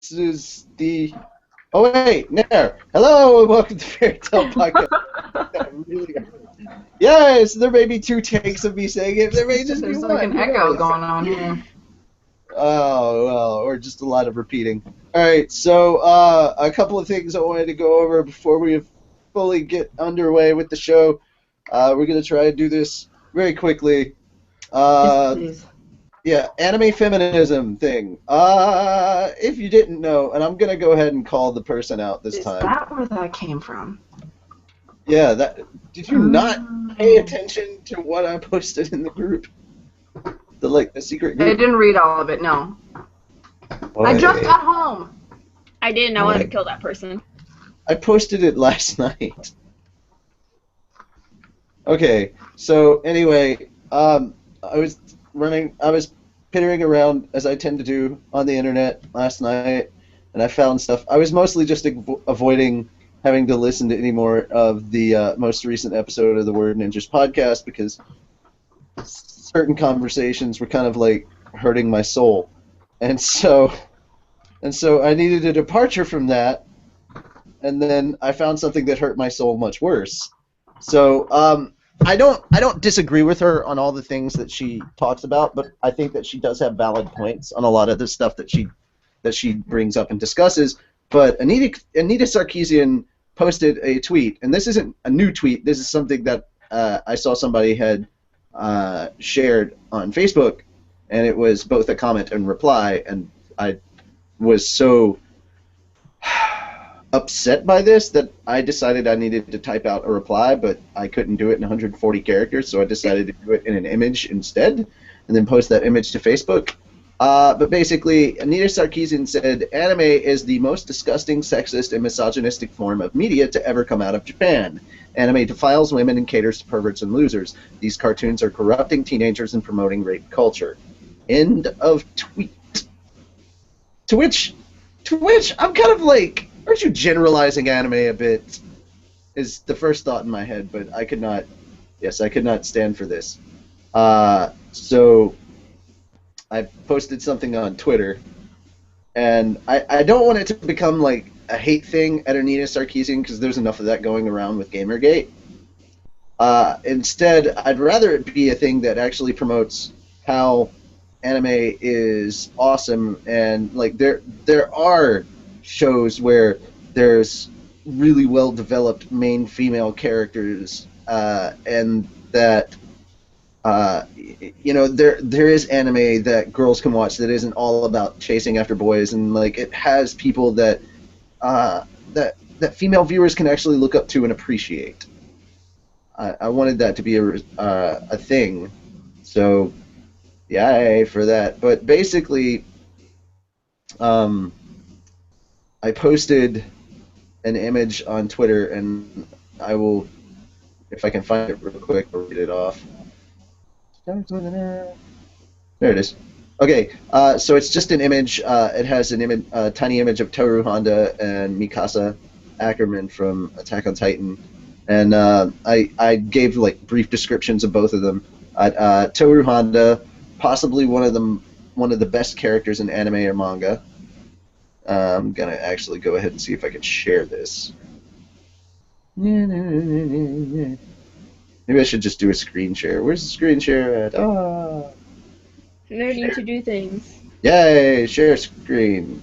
is the. Oh wait, there. Hello and welcome to Fairy Tale Podcast. Really... Yes, there may be two takes of me saying it. There may just be There's one. like an echo going on here. Oh well, or just a lot of repeating. All right, so a couple of things I wanted to go over before we fully get underway with the show. We're gonna try to do this very quickly. Yes, please. Yeah, anime feminism thing. If you didn't know, and I'm gonna go ahead and call the person out this Is time. that where that came from? Yeah, that. Did you not pay attention to what I posted in the group? The secret I group. didn't read all of it. No. Why? I just got home. I didn't. I wanted to kill that person. I posted it last night. Okay, so anyway, I was pittering around as I tend to do on the internet last night, and I found stuff. I was mostly just avoiding having to listen to any more of the most recent episode of the Word Ninjas podcast because certain conversations were kind of like hurting my soul, and so I needed a departure from that, and then I found something that hurt my soul much worse. So I don't disagree with her on all the things that she talks about, but I think that she does have valid points on a lot of the stuff that she brings up and discusses. But Anita Sarkeesian posted a tweet, and this isn't a new tweet. This is something that I saw somebody had shared on Facebook, and it was both a comment and reply, and I was so upset by this that I decided I needed to type out a reply, but I couldn't do it in 140 characters, so I decided to do it in an image instead, and then post that image to Facebook. But basically, Anita Sarkeesian said, "Anime is the most disgusting, sexist, and misogynistic form of media to ever come out of Japan. Anime defiles women and caters to perverts and losers. These cartoons are corrupting teenagers and promoting rape culture." End of tweet. To which I'm kind of like, aren't you generalizing anime a bit? Is the first thought in my head, but I could not stand for this. So I posted something on Twitter, and I don't want it to become like a hate thing at Anita Sarkeesian because there's enough of that going around with Gamergate. Instead, I'd rather it be a thing that actually promotes how anime is awesome, and like there are shows where there's really well developed main female characters, and that there is anime that girls can watch that isn't all about chasing after boys, and like it has people that that female viewers can actually look up to and appreciate. I wanted that to be a thing, so yay for that. But basically, I posted an image on Twitter, and I will, if I can find it real quick, I'll read it off. There it is. Okay, so it's just an image. It has a tiny image of Toru Honda and Mikasa Ackerman from Attack on Titan, and I gave like brief descriptions of both of them. Toru Honda, possibly one of the best characters in anime or manga. I'm gonna actually go ahead and see if I can share this. Maybe I should just do a screen share. Where's the screen share at? Learning to do things. Yay! Share screen.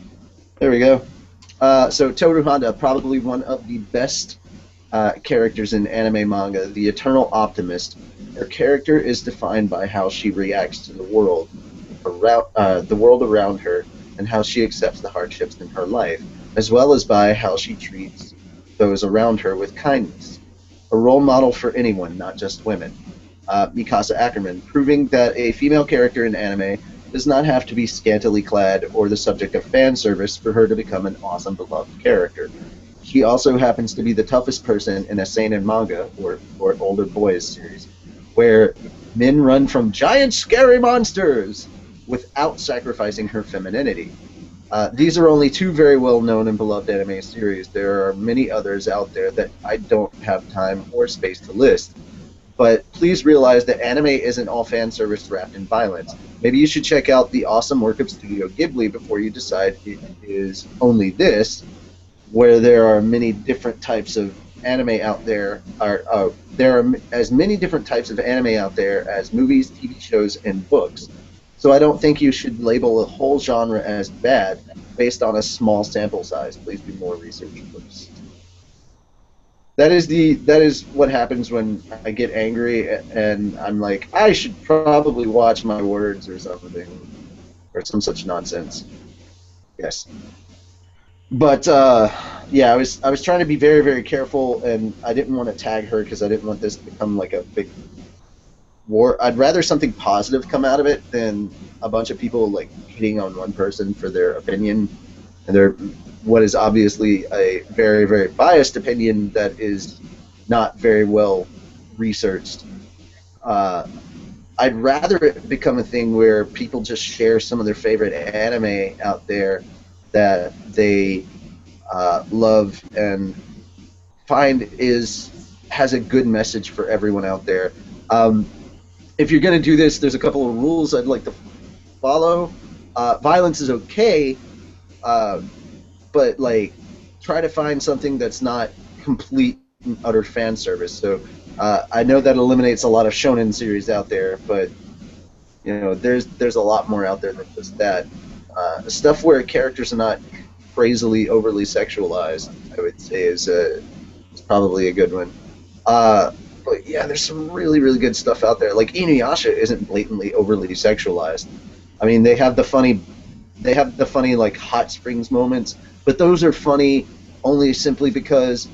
There we go. So Toru Honda, probably one of the best characters in anime manga, the eternal optimist. Her character is defined by how she reacts to the world around her, and how she accepts the hardships in her life, as well as by how she treats those around her with kindness. A role model for anyone, not just women. Mikasa Ackerman, proving that a female character in anime does not have to be scantily clad or the subject of fan service for her to become an awesome, beloved character. She also happens to be the toughest person in a seinen manga, or older boys series, where men run from giant scary monsters without sacrificing her femininity. These are only two very well-known and beloved anime series. There are many others out there that I don't have time or space to list. but please realize that anime isn't all fan service wrapped in violence. Maybe you should check out the awesome work of Studio Ghibli before you decide it is only this, where there are many different types of anime out there. There are as many different types of anime out there as movies, TV shows, and books. So I don't think you should label a whole genre as bad based on a small sample size. Please do more research first. That is what happens when I get angry and I'm like, I should probably watch my words or something, or some such nonsense. Yes. But yeah, I was trying to be very, very careful, and I didn't want to tag her because I didn't want this to become like a big war. I'd rather something positive come out of it than a bunch of people like hitting on one person for their opinion, and their what is obviously a very, very biased opinion that is not very well researched. I'd rather it become a thing where people just share some of their favorite anime out there that they love and find has a good message for everyone out there. If you're going to do this, there's a couple of rules I'd like to follow. Violence is okay, but like try to find something that's not complete and utter fan service. So I know that eliminates a lot of shonen series out there, but you know there's a lot more out there than just that. Stuff where characters are not crazily overly sexualized, I would say, is probably a good one. But yeah, there's some really, really good stuff out there. Like Inuyasha isn't blatantly overly sexualized. I mean, they have the funny like hot springs moments, but those are funny only simply because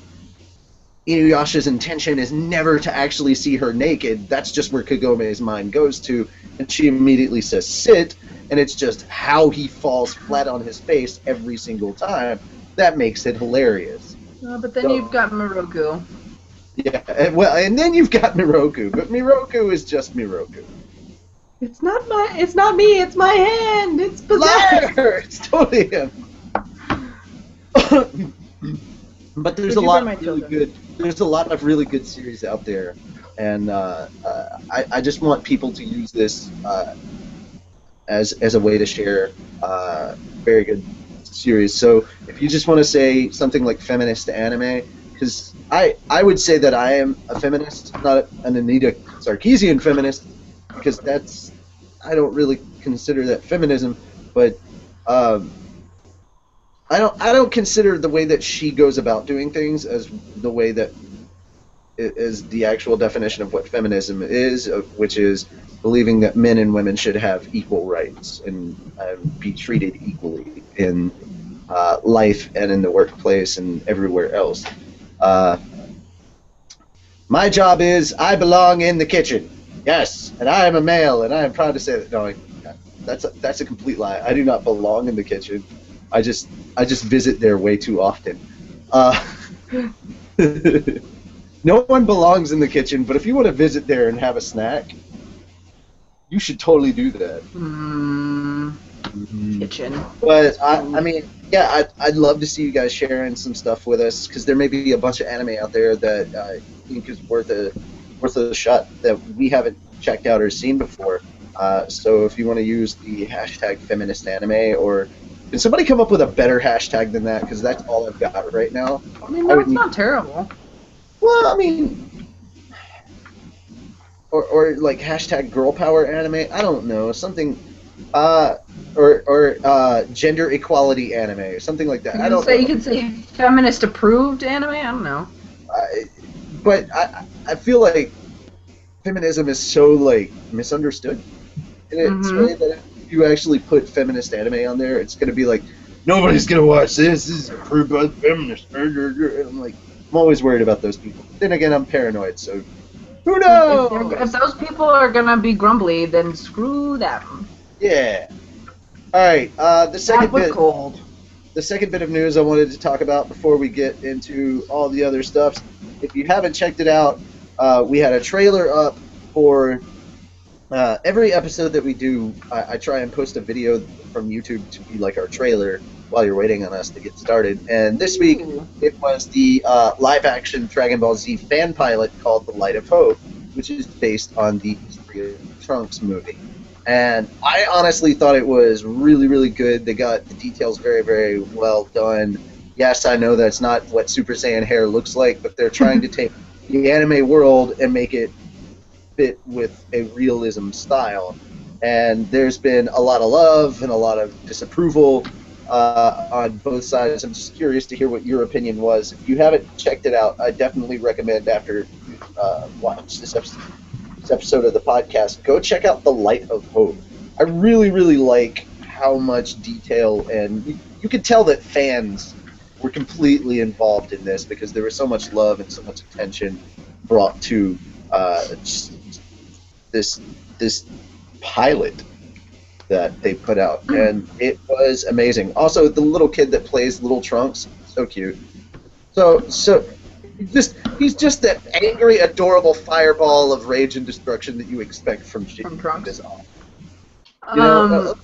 Inuyasha's intention is never to actually see her naked. That's just where Kagome's mind goes to, and she immediately says sit, and it's just how he falls flat on his face every single time. That makes it hilarious. But then you've got Miroku. Yeah, and then you've got Miroku, but Miroku is just Miroku. It's not me, it's my hand, it's possessed. Liar! It's totally him. But there's a lot of really good. There's a lot of really good series out there, and I just want people to use this as a way to share very good series. So if you just want to say something like feminist anime, because I would say that I am a feminist, not an Anita Sarkeesian feminist, because I don't really consider that feminism, but I don't consider the way that she goes about doing things as the way that is the actual definition of what feminism is, which is believing that men and women should have equal rights and be treated equally in life and in the workplace and everywhere else. My job is I belong in the kitchen. Yes, and I am a male, and I am proud to say that. No, that's a complete lie. I do not belong in the kitchen. I just visit there way too often. No one belongs in the kitchen, but if you want to visit there and have a snack, you should totally do that. Kitchen. But I mean, yeah, I'd love to see you guys sharing some stuff with us, because there may be a bunch of anime out there that I think is worth a shot that we haven't checked out or seen before. So if you want to use the hashtag feminist anime, or can somebody come up with a better hashtag than that? Because that's all I've got right now. I mean, no, it's not terrible. Well, I mean, or like hashtag girl power anime. I don't know, something, or gender equality anime, something like that. I don't know. You could say feminist approved anime. I don't know. But I feel like feminism is so like misunderstood, and it's way that if you actually put feminist anime on there, it's gonna be like nobody's gonna watch this. This is approved by the feminists. And I'm like, I'm always worried about those people. Then again, I'm paranoid, so who knows? If those people are gonna be grumbly, then screw them. Yeah. All right. The second bit. Cold. The second bit of news I wanted to talk about before we get into all the other stuff. If you haven't checked it out, we had a trailer up for every episode that we do. I try and post a video from YouTube to be like our trailer while you're waiting on us to get started. And this week, it was the live-action Dragon Ball Z fan pilot called The Light of Hope. which is based on the history of the Trunks movie. And I honestly thought it was really, really good. They got the details very, very well done. Yes, I know that's not what Super Saiyan hair looks like, but they're trying to take the anime world and make it fit with a realism style. And there's been a lot of love and a lot of disapproval on both sides. I'm just curious to hear what your opinion was. If you haven't checked it out, I definitely recommend after you watch this episode of the podcast, go check out The Light of Hope. I really, really like how much detail, and you could tell that fans were completely involved in this because there was so much love and so much attention brought to this pilot that they put out, and it was amazing. Also, the little kid that plays Little Trunks, so cute. So he's just that angry, adorable fireball of rage and destruction that you expect from Trunks. You know,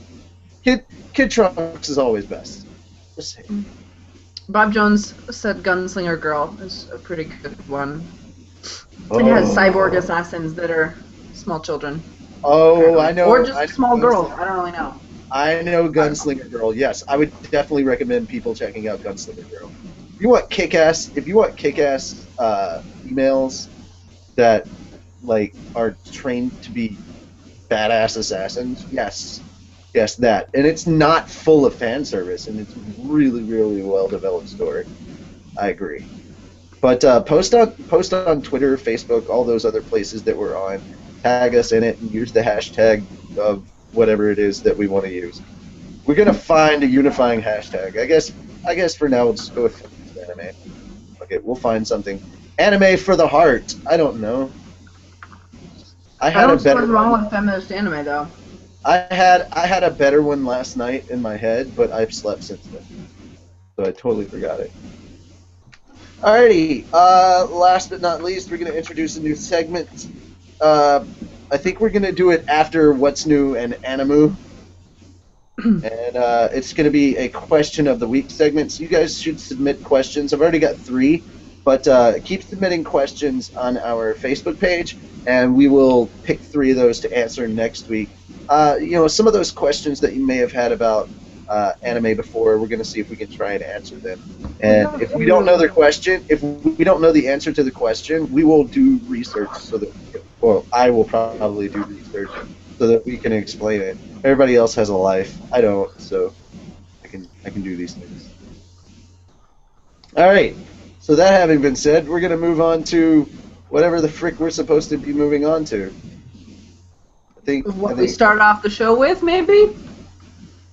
Kid Trunks is always best. Just saying. Bob Jones said Gunslinger Girl is a pretty good one. It has cyborg assassins that are small children. Oh, I know. Or just small girls. I don't really know. I know Gunslinger Girl. Yes, I would definitely recommend people checking out Gunslinger Girl. If you want kick-ass females that like are trained to be badass assassins, yes, that. And it's not full of fan service, and it's really, really well developed story. I agree. But post on Twitter, Facebook, all those other places that we're on. Tag us in it and use the hashtag of whatever it is that we want to use. We're gonna find a unifying hashtag. I guess for now we'll just go with anime. Okay, we'll find something. Anime for the heart. I don't know. I don't see what's wrong with feminist anime though. I had a better one last night in my head, but I've slept since then, so I totally forgot it. Alrighty. Last but not least, we're gonna introduce a new segment. I think we're going to do it after What's New and Animoo. And it's going to be a question of the week segment. So you guys should submit questions. I've already got 3, but keep submitting questions on our Facebook page, and we will pick 3 of those to answer next week. Some of those questions that you may have had about anime before, we're going to see if we can try and answer them. And if we don't know the question, if we don't know the answer to the question, we will do research so that, or I will probably do research so that we can explain it. Everybody else has a life. I don't, so I can do these things. All right. So that having been said, we're going to move on to whatever the frick we're supposed to be moving on to. I think we start off the show with, maybe?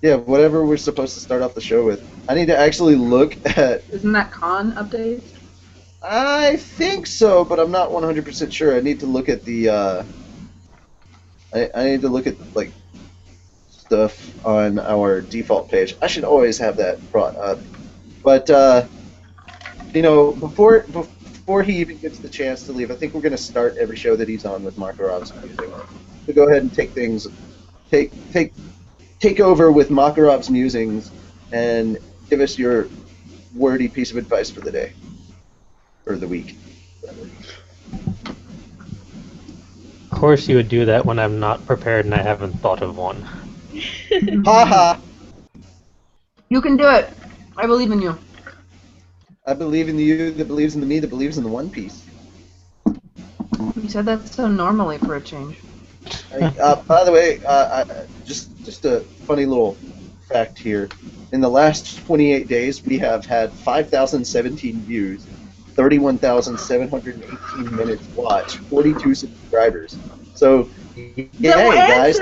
Yeah, whatever we're supposed to start off the show with. I need to actually look at... Isn't that con update? I think so, but I'm not 100% sure. I need to look at the, I need to look at, like, stuff on our default page. I should always have that brought up. But, before he even gets the chance to leave, I think we're going to start every show that he's on with Makarov's music. So go ahead and take over with Makarov's musings and give us your wordy piece of advice for the day. Or the week. Of course you would do that when I'm not prepared and I haven't thought of one. Ha! You can do it. I believe in you. I believe in you that believes in the me that believes in the One Piece. You said that so normally for a change. By the way, just a funny little fact here. In the last 28 days, we have had 5,017 views, 31,718 minutes watched, 42 subscribers. So, yay, guys!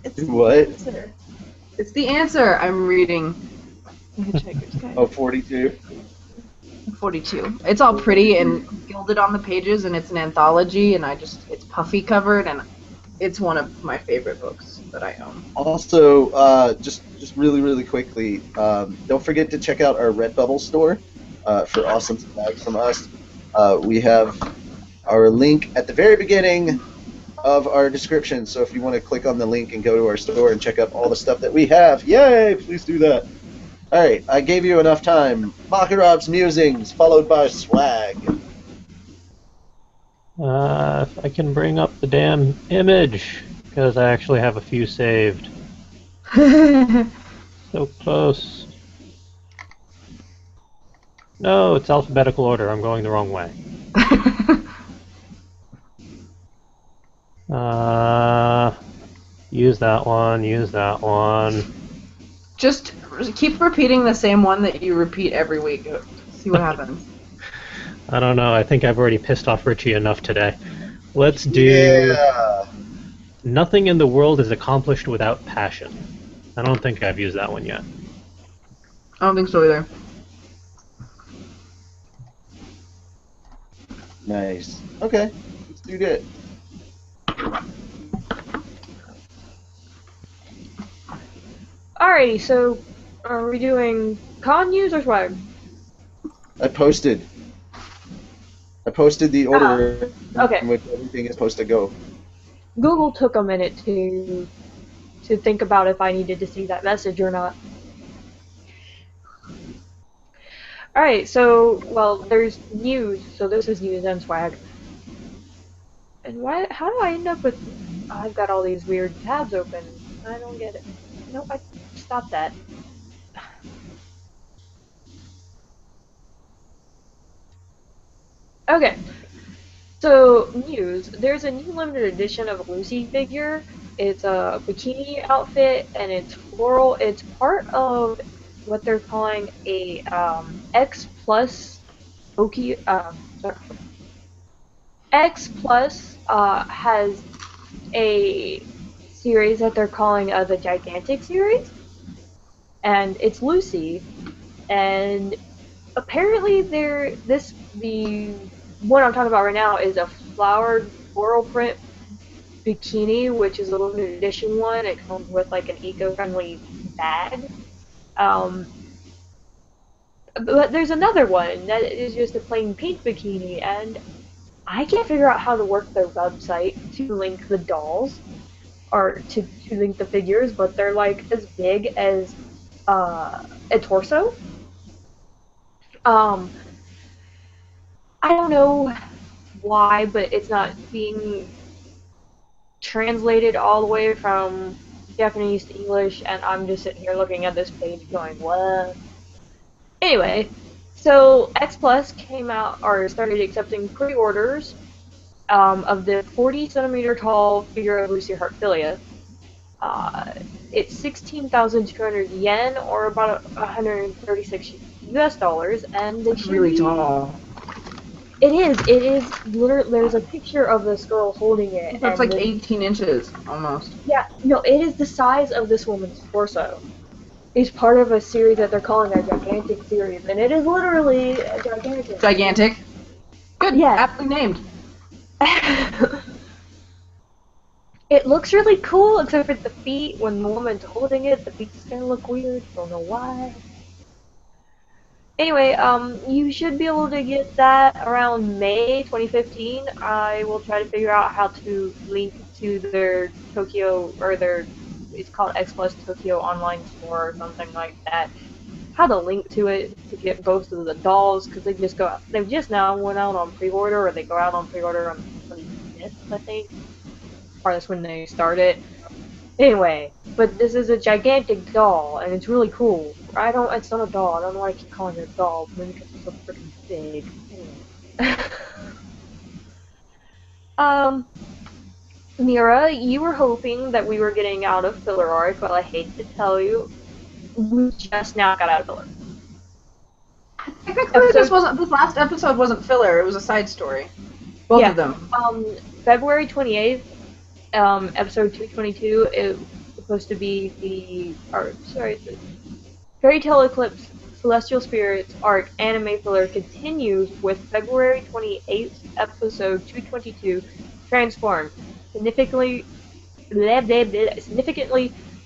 It's what? It's the answer. I'm reading. Oh, 42? 42. It's all pretty and gilded on the pages, and it's an anthology, and it's puffy covered, and it's one of my favorite books that I own. Also, just really, really quickly, don't forget to check out our Redbubble store for awesome bags from us. We have our link at the very beginning of our description, so if you want to click on the link and go to our store and check out all the stuff that we have, yay, please do that. Alright, I gave you enough time. Makarov's musings, followed by swag. If I can bring up the damn image, because I actually have a few saved. So close. No, it's alphabetical order. I'm going the wrong way. Use that one, use that one. Just keep repeating the same one that you repeat every week. See what happens. I don't know. I think I've already pissed off Richie enough today. Let's do... Yeah. Nothing in the world is accomplished without passion. I don't think I've used that one yet. I don't think so either. Nice. Okay, let's do that. Alrighty, so are we doing con news or swag? I posted the order okay. in which everything is supposed to go. Google took a minute to think about if I needed to see that message or not. Alright, so, well, there's news, so this is news and swag. And how do I end up with... I've got all these weird tabs open. I don't get it. Nope, I stopped that. Okay. So, news. There's a new limited edition of a Lucy figure. It's a bikini outfit, and it's floral. It's part of what they're calling a X Plus Tokyo. X Plus has a series that they're calling the Gigantic series, and it's Lucy, and apparently the one I'm talking about right now is a flowered floral print bikini, which is a limited edition one. It comes with like an eco-friendly bag. But there's another one that is just a plain pink bikini, and I can't figure out how to work their website to link the dolls or to link the figures, but they're like as big as a torso. I don't know why, but it's not being translated all the way from Japanese to English, and I'm just sitting here looking at this page going, what? Anyway, so X Plus came out, or started accepting pre-orders of the 40 centimeter tall figure of Lucy Hartfilia. It's 16,200 yen, or about 136 US dollars, and It's really tall. It is literally, there's a picture of this girl holding it. That's like 18 inches, almost. Yeah, no, it is the size of this woman's torso. It's part of a series that they're calling a Gigantic series, and it is literally a gigantic. Gigantic? Good, Yeah. aptly named. It looks really cool, except for the feet. When the woman's holding it, the feet's gonna look weird. Don't know why. Anyway, you should be able to get that around May 2015. I will try to figure out how to link to their Tokyo, or it's called X Plus Tokyo online store or something like that. How to link to it to get both of the dolls, because they've just now went out on pre-order, or they go out on pre-order on the 25th, I think. Or that's when they started. Anyway, but this is a gigantic doll, and it's really cool. It's not a doll, I don't know why I keep calling it a doll, maybe because it's so freaking big. Anyway. Mira, you were hoping that we were getting out of filler arc, but I hate to tell you, we just now got out of filler. Technically, this last episode wasn't filler, it was a side story. Both of them. February 28th, episode 222, it was supposed to be the Fairy Tale Eclipse Celestial Spirits arc anime filler continues with February 28th, episode 222, Transform, significantly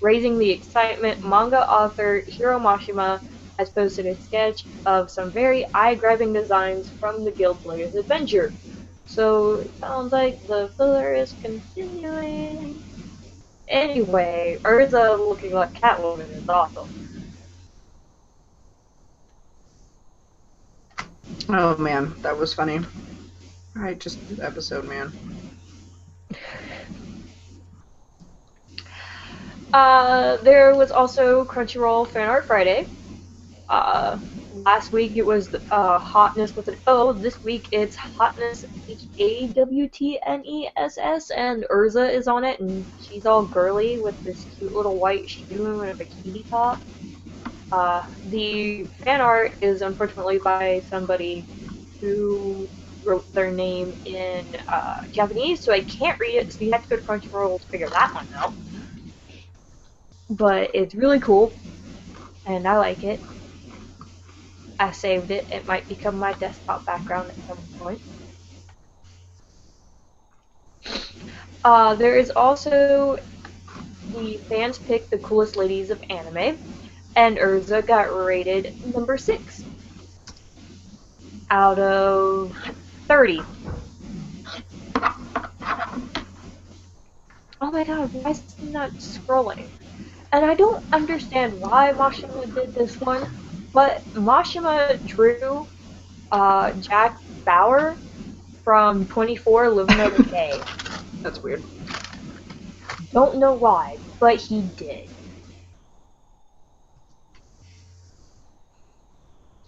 raising the excitement. Manga author Hiro Mashima has posted a sketch of some very eye-grabbing designs from the Guild's latest adventure. So it sounds like the filler is continuing. Anyway, Urza looking like Catwoman is awesome. Oh man, that was funny. Alright, just do the episode, man. There was also Crunchyroll Fan Art Friday. Last week it was Hotness with an O. This week it's Hotness Hawtness, and Urza is on it, and she's all girly with this cute little white shoe and a bikini top. The fan art is unfortunately by somebody who wrote their name in Japanese, so I can't read it, so you have to go to Crunchyroll to figure that one out. But it's really cool, and I like it. I saved it. It might become my desktop background at some point. There is also the fans pick the coolest ladies of anime, and Urza got rated number 6 out of 30. Oh my god, why is it not scrolling? And I don't understand why Mashima did this one, but Mashima drew Jack Bauer from 24 Live Another Day. That's weird. Don't know why, but he did.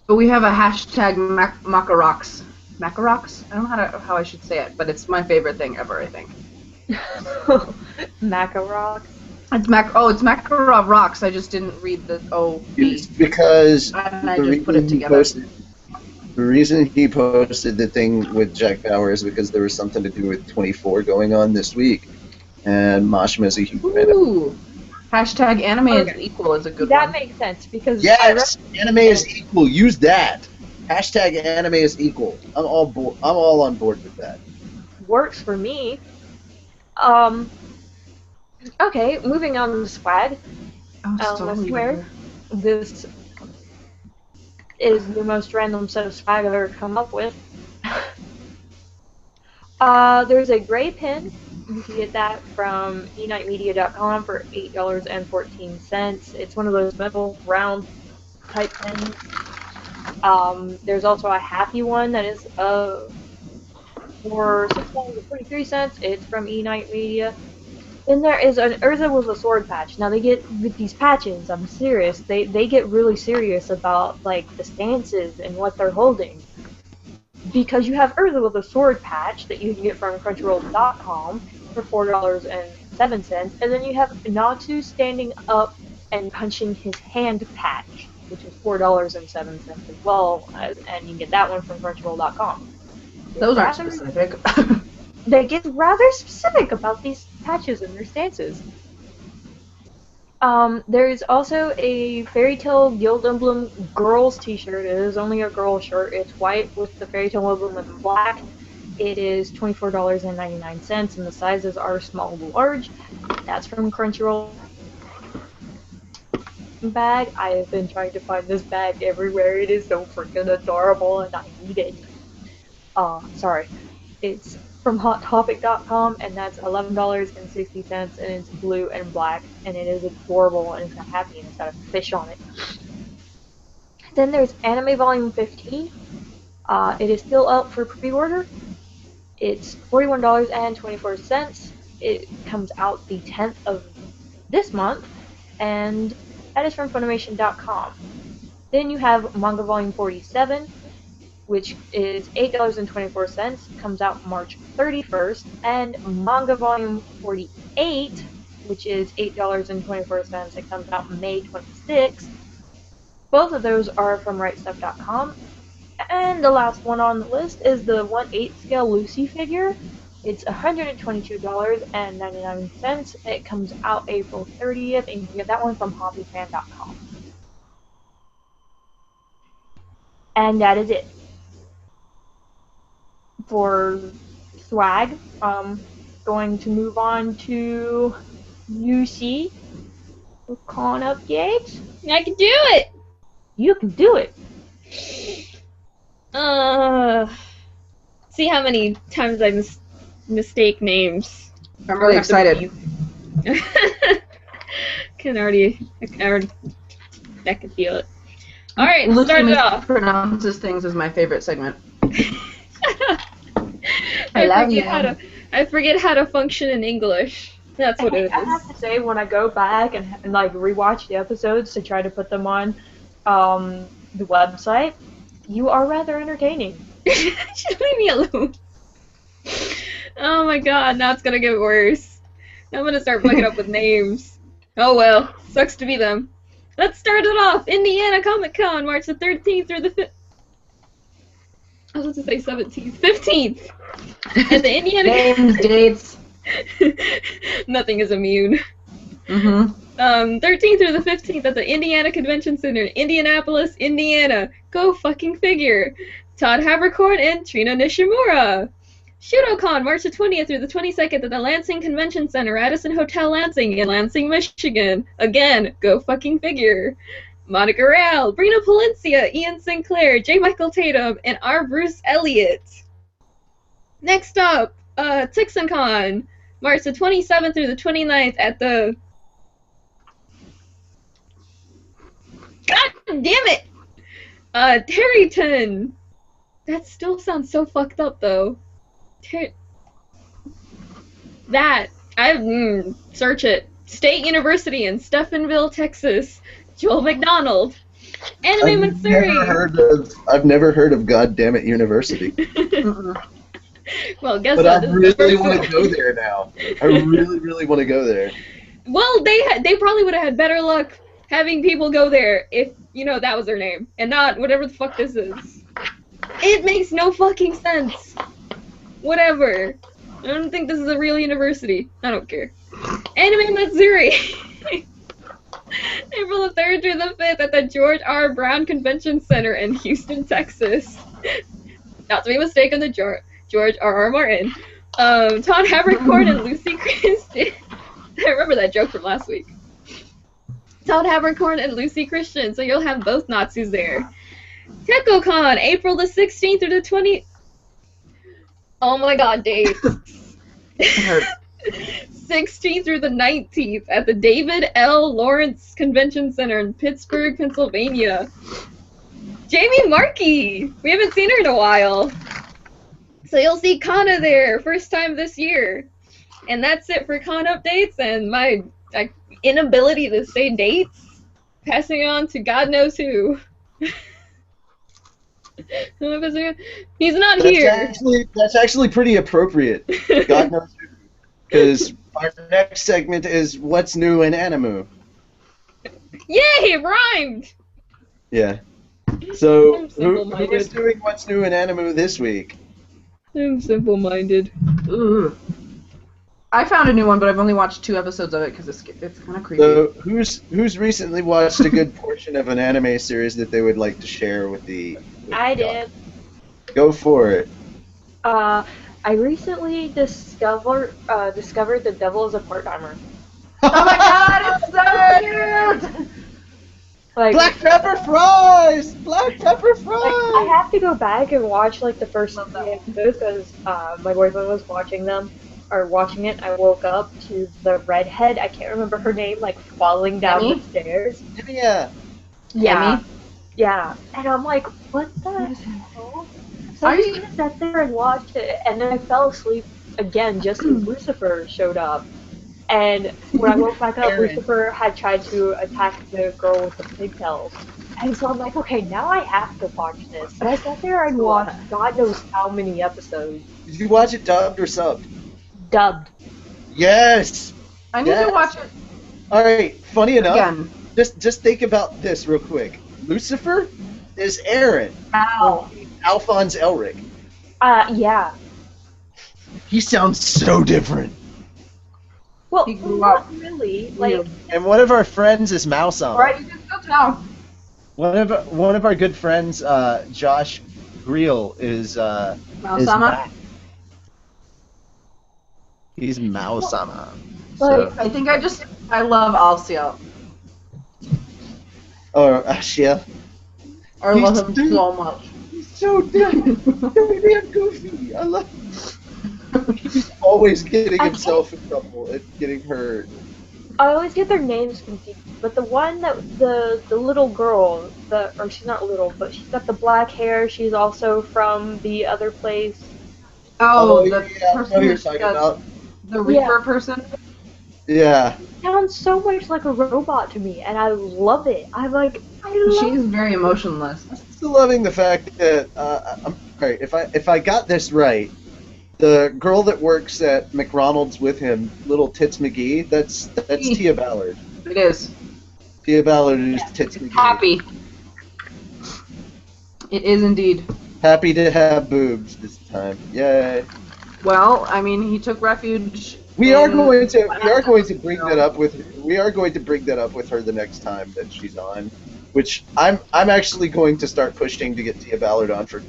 But we have a hashtag Macarox. Macarox? I don't know how I should say it, but it's my favorite thing ever, I think. Macarox. It's Makarov Rocks. I just didn't read the O. It's because And I the just put it reason he together. the reason he posted the thing with Jack Bauer is because there was something to do with 24 going on this week, and Mashima is a huge fan of it. Ooh. Hashtag anime is Okay. equal is a good That one. makes sense because Yes, anime is equal. Use that. Hashtag anime is equal. I'm all on board with that. works for me. Okay, moving on to swag. Oh, I swear, this is the most random set of swag I've ever come up with. There's a gray pin. You can get that from enightmedia.com for $8.14. It's one of those metal round type pins. There's also a happy one that is for $6.43. It's from eNight Media. Then there is an Urza with a sword patch. Now they get with these patches, I'm serious. They get really serious about like the stances and what they're holding. Because you have Urza with a sword patch that you can get from Crunchyroll.com for $4.07, and then you have Natsu standing up and punching his hand patch, which is $4.07 as well, and you can get that one from Crunchyroll.com. Those aren't specific. They get rather specific about these patches and their stances. There's also a Fairy Tail Guild Emblem girls t-shirt. It is only a girl shirt. It's white with the Fairy Tail emblem in black. It is $24.99 and the sizes are small to large. That's from Crunchyroll. Bag. I have been trying to find this bag everywhere. It is so freaking adorable and I need it. Sorry. It's from HotTopic.com, and that's $11.60, and it's blue and black, and it is adorable, and it's got happy, and it's got a fish on it. Then there's Anime Volume 15. It is still up for pre-order. It's $41.24. It comes out the 10th of this month, and that is from Funimation.com. Then you have Manga Volume 47, which is $8.24, comes out March 31st, and Manga Volume 48, which is $8.24, it comes out May 26th. Both of those are from RightStuff.com. And the last one on the list is the 1/8 scale Lucy figure. It's $122.99. It comes out April 30th, and you can get that one from HobbyFan.com. And that is it for swag. Going to move on to UC with con updates. I can do it! You can do it. See how many times I mistake names. I'm really excited. I can feel it. Alright, Lucy start it off. pronounces things as my favorite segment. I love forget you. I forget how to function in English. That's what it I have is. to say, when I go back and like rewatch the episodes to try to put them on the website, you are rather entertaining. Just leave me alone. Oh my god, now it's gonna get worse. I'm gonna start fucking up with names. Oh well, sucks to be them. Let's start it off. Indiana Comic Con, March the 13th through the 5th. I was about to say 17th. 15th! At the Indiana... Names, dates. Nothing is immune. Mm-hmm. 13th through the 15th at the Indiana Convention Center, Indianapolis, Indiana. Go fucking figure. Todd Haberkorn and Trina Nishimura. ShudoCon, March the 20th through the 22nd at the Lansing Convention Center, Radisson Hotel Lansing in Lansing, Michigan. Again, go fucking figure. Monica Real, Brina Palencia, Ian Sinclair, J. Michael Tatum, and R. Bruce Elliott. Next up, TixonCon, March the 27th through the 29th at the... God damn it! Terryton. That still sounds so fucked up, though. Search it. State University in Stephenville, Texas. Joel McDonald. Anime Matsuri. I've never heard of Goddammit University. Well, guess But what? I really want to go there now. I really, really want to go there. Well, they probably would have had better luck having people go there if, that was their name. And not whatever the fuck this is. It makes no fucking sense. Whatever. I don't think this is a real university. I don't care. Anime Matsuri. April the 3rd through the 5th at the George R. Brown Convention Center in Houston, Texas. Not to be mistaken with George R. R. Martin. Todd Haberkorn and Lucy Christian. I remember that joke from last week. Todd Haberkorn and Lucy Christian, so you'll have both Nazis there. TechoCon, April the 16th through the 20th. Oh my god, dates. 16th through the 19th at the David L. Lawrence Convention Center in Pittsburgh, Pennsylvania. Jamie Markey! We haven't seen her in a while. So you'll see Kana there, first time this year. And that's it for con updates and my inability to say dates. Passing it on to God knows who. He's not here. That's actually pretty appropriate. God knows who. Because our next segment is What's New in Animoo. Yay, it rhymed! Yeah. So, I'm who is simple-minded. doing What's New in Animoo this week? I'm simple-minded. Ooh. I found a new one, but I've only watched 2 episodes of it because it's kind of creepy. So, who's recently watched a good portion of an anime series that they would like to share with the... I did. Go for it. I recently discovered The Devil is a Part-Timer. Oh my god, it's so cute! Like, Black pepper fries! Black pepper fries! I have to go back and watch like the first 3 episodes because my boyfriend was watching it. I woke up to the redhead. I can't remember her name, like falling down Emmy? the stairs. Yeah. Yeah. Yeah. And I'm like, what the hell? So I just sat there and watched it, and then I fell asleep again just as Lucifer showed up. And when I woke back up, Lucifer had tried to attack the girl with the pigtails. And so I'm like, okay, now I have to watch this. But I sat there and watched God knows how many episodes. Did you watch it dubbed or subbed? Dubbed. Yes! I need to watch it Alright, funny enough, again. just think about this real quick. Lucifer is Aaron. Ow. Alphonse Elric. Yeah. He sounds so different. Well, He grew not up. really. Like, And one of our friends is Mouse-on. Alright, you can still tell. One of our good friends, Josh Greel, is Mouse-sama? Matt. He's Mouse-sama. Like, I think I love Alcia. Or Ashia. I He's love him stupid. so much. He's so damn goofy. I love He's always getting himself in trouble and getting hurt. I always get their names confused, but the one that the little girl, or she's not little, but she's got the black hair. She's also from the other place. Oh, yeah, the I know person who you're who's talking got about. the Reaper person. Yeah. Sounds so much like a robot to me, and I love it. I love She's very emotionless. I'm still loving the fact that I'm sorry, if I got this right, the girl that works at McDonald's with him, Little Tits McGee, that's Tia Ballard. It is. Tia Ballard is Tits McGee. Happy. It is indeed. Happy to have boobs this time. Yay. Well, I mean, he took refuge. We are going to bring So- that up with her the next time that she's on, which I'm actually going to start pushing to get Tia Ballard on for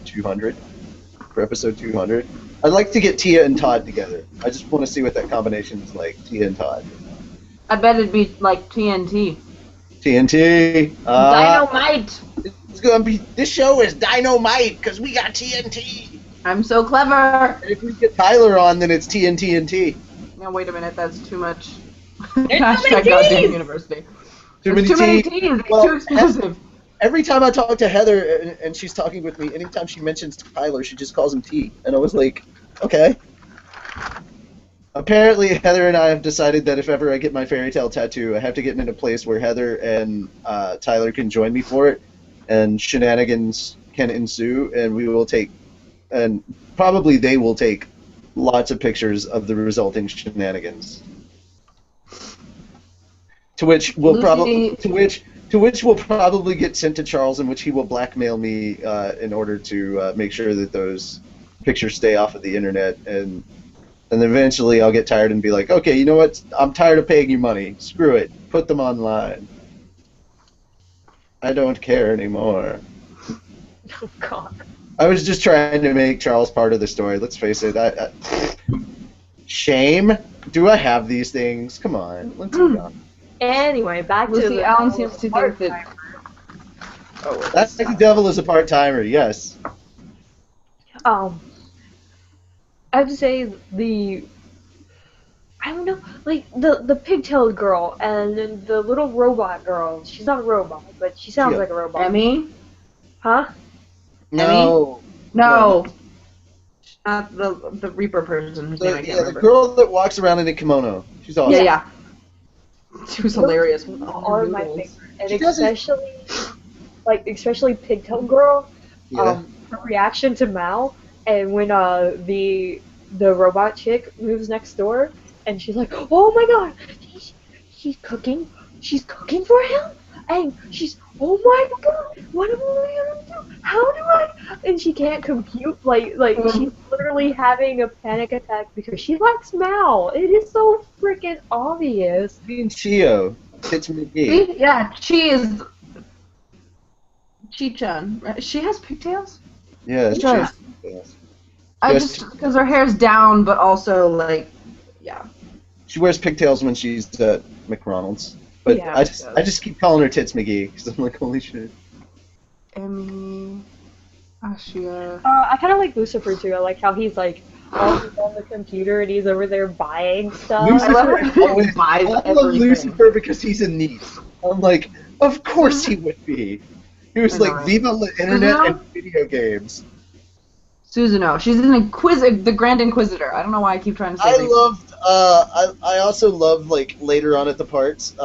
episode 200. I'd like to get Tia and Todd together. I just want to see what that combination is like, Tia and Todd. I bet it'd be like TNT. TNT. Dynamite. It's gonna be. This show is dynamite because we got TNT. I'm so clever. And if we get Tyler on, then it's TNT. No, wait a minute. That's too much. There's too Hashtag many goddamn Ts. university. Too There's many too many Ts. T's. It's Well, too expensive. Every time I talk to Heather and she's talking with me, anytime she mentions Tyler, she just calls him T. And I was like, okay. Apparently, Heather and I have decided that if ever I get my fairy tale tattoo, I have to get in a place where Heather and Tyler can join me for it, and shenanigans can ensue, and we will take, and probably they will take, lots of pictures of the resulting shenanigans. To which will probably will probably get sent to Charles, in which he will blackmail me in order to make sure that those pictures stay off of the internet, and eventually I'll get tired and be like, okay, you know what? I'm tired of paying you money. Screw it. Put them online. I don't care anymore. Oh God. I was just trying to make Charles part of the story. Let's face it. Shame? Do I have these things? Come on. Let's move on. Anyway, back to Lucy the Allen seems to think that. Oh, That's like the devil is a part-timer, yes. I have to say I don't know, like the pigtailed girl and then the little robot girl. She's not a robot, but she sounds Yeah. like a robot. Emmy? Huh? No. No. Not the Reaper person whose name I can't The remember. girl that walks around in a kimono. She's awesome. Yeah. She was hilarious. Are my favorite, and She doesn't- especially pigtailed girl. Yeah. Her reaction to Mao, and when the robot chick moves next door, and she's like, "Oh my God, she's cooking for him, and she's, oh my God, what am I gonna do? How do I?" And she can't compute, like she's literally having a panic attack because she likes Mao. It is so freaking obvious. Me and Chio. Tits McGee. Yeah, she is. Chi-chan. Right? She has pigtails? Yeah, She does. yes. I Yes. just because her hair's down, but also like, yeah. She wears pigtails when she's at McDonald's. But Yeah, I she just does. I just keep calling her Tits McGee because I'm like, holy shit. Emmy, Ashia. I kind of like Lucifer too. I like how he's like always on the computer and he's over there buying stuff. Lucifer always buys I love everything. Lucifer because he's a neat. I'm like, of course he would be. He was I know, like, right? Viva la Internet Susanoo? and video games. Susanoo. She's the Grand Inquisitor. I don't know why I keep trying to say I that. loved. I also loved like later on at the parts.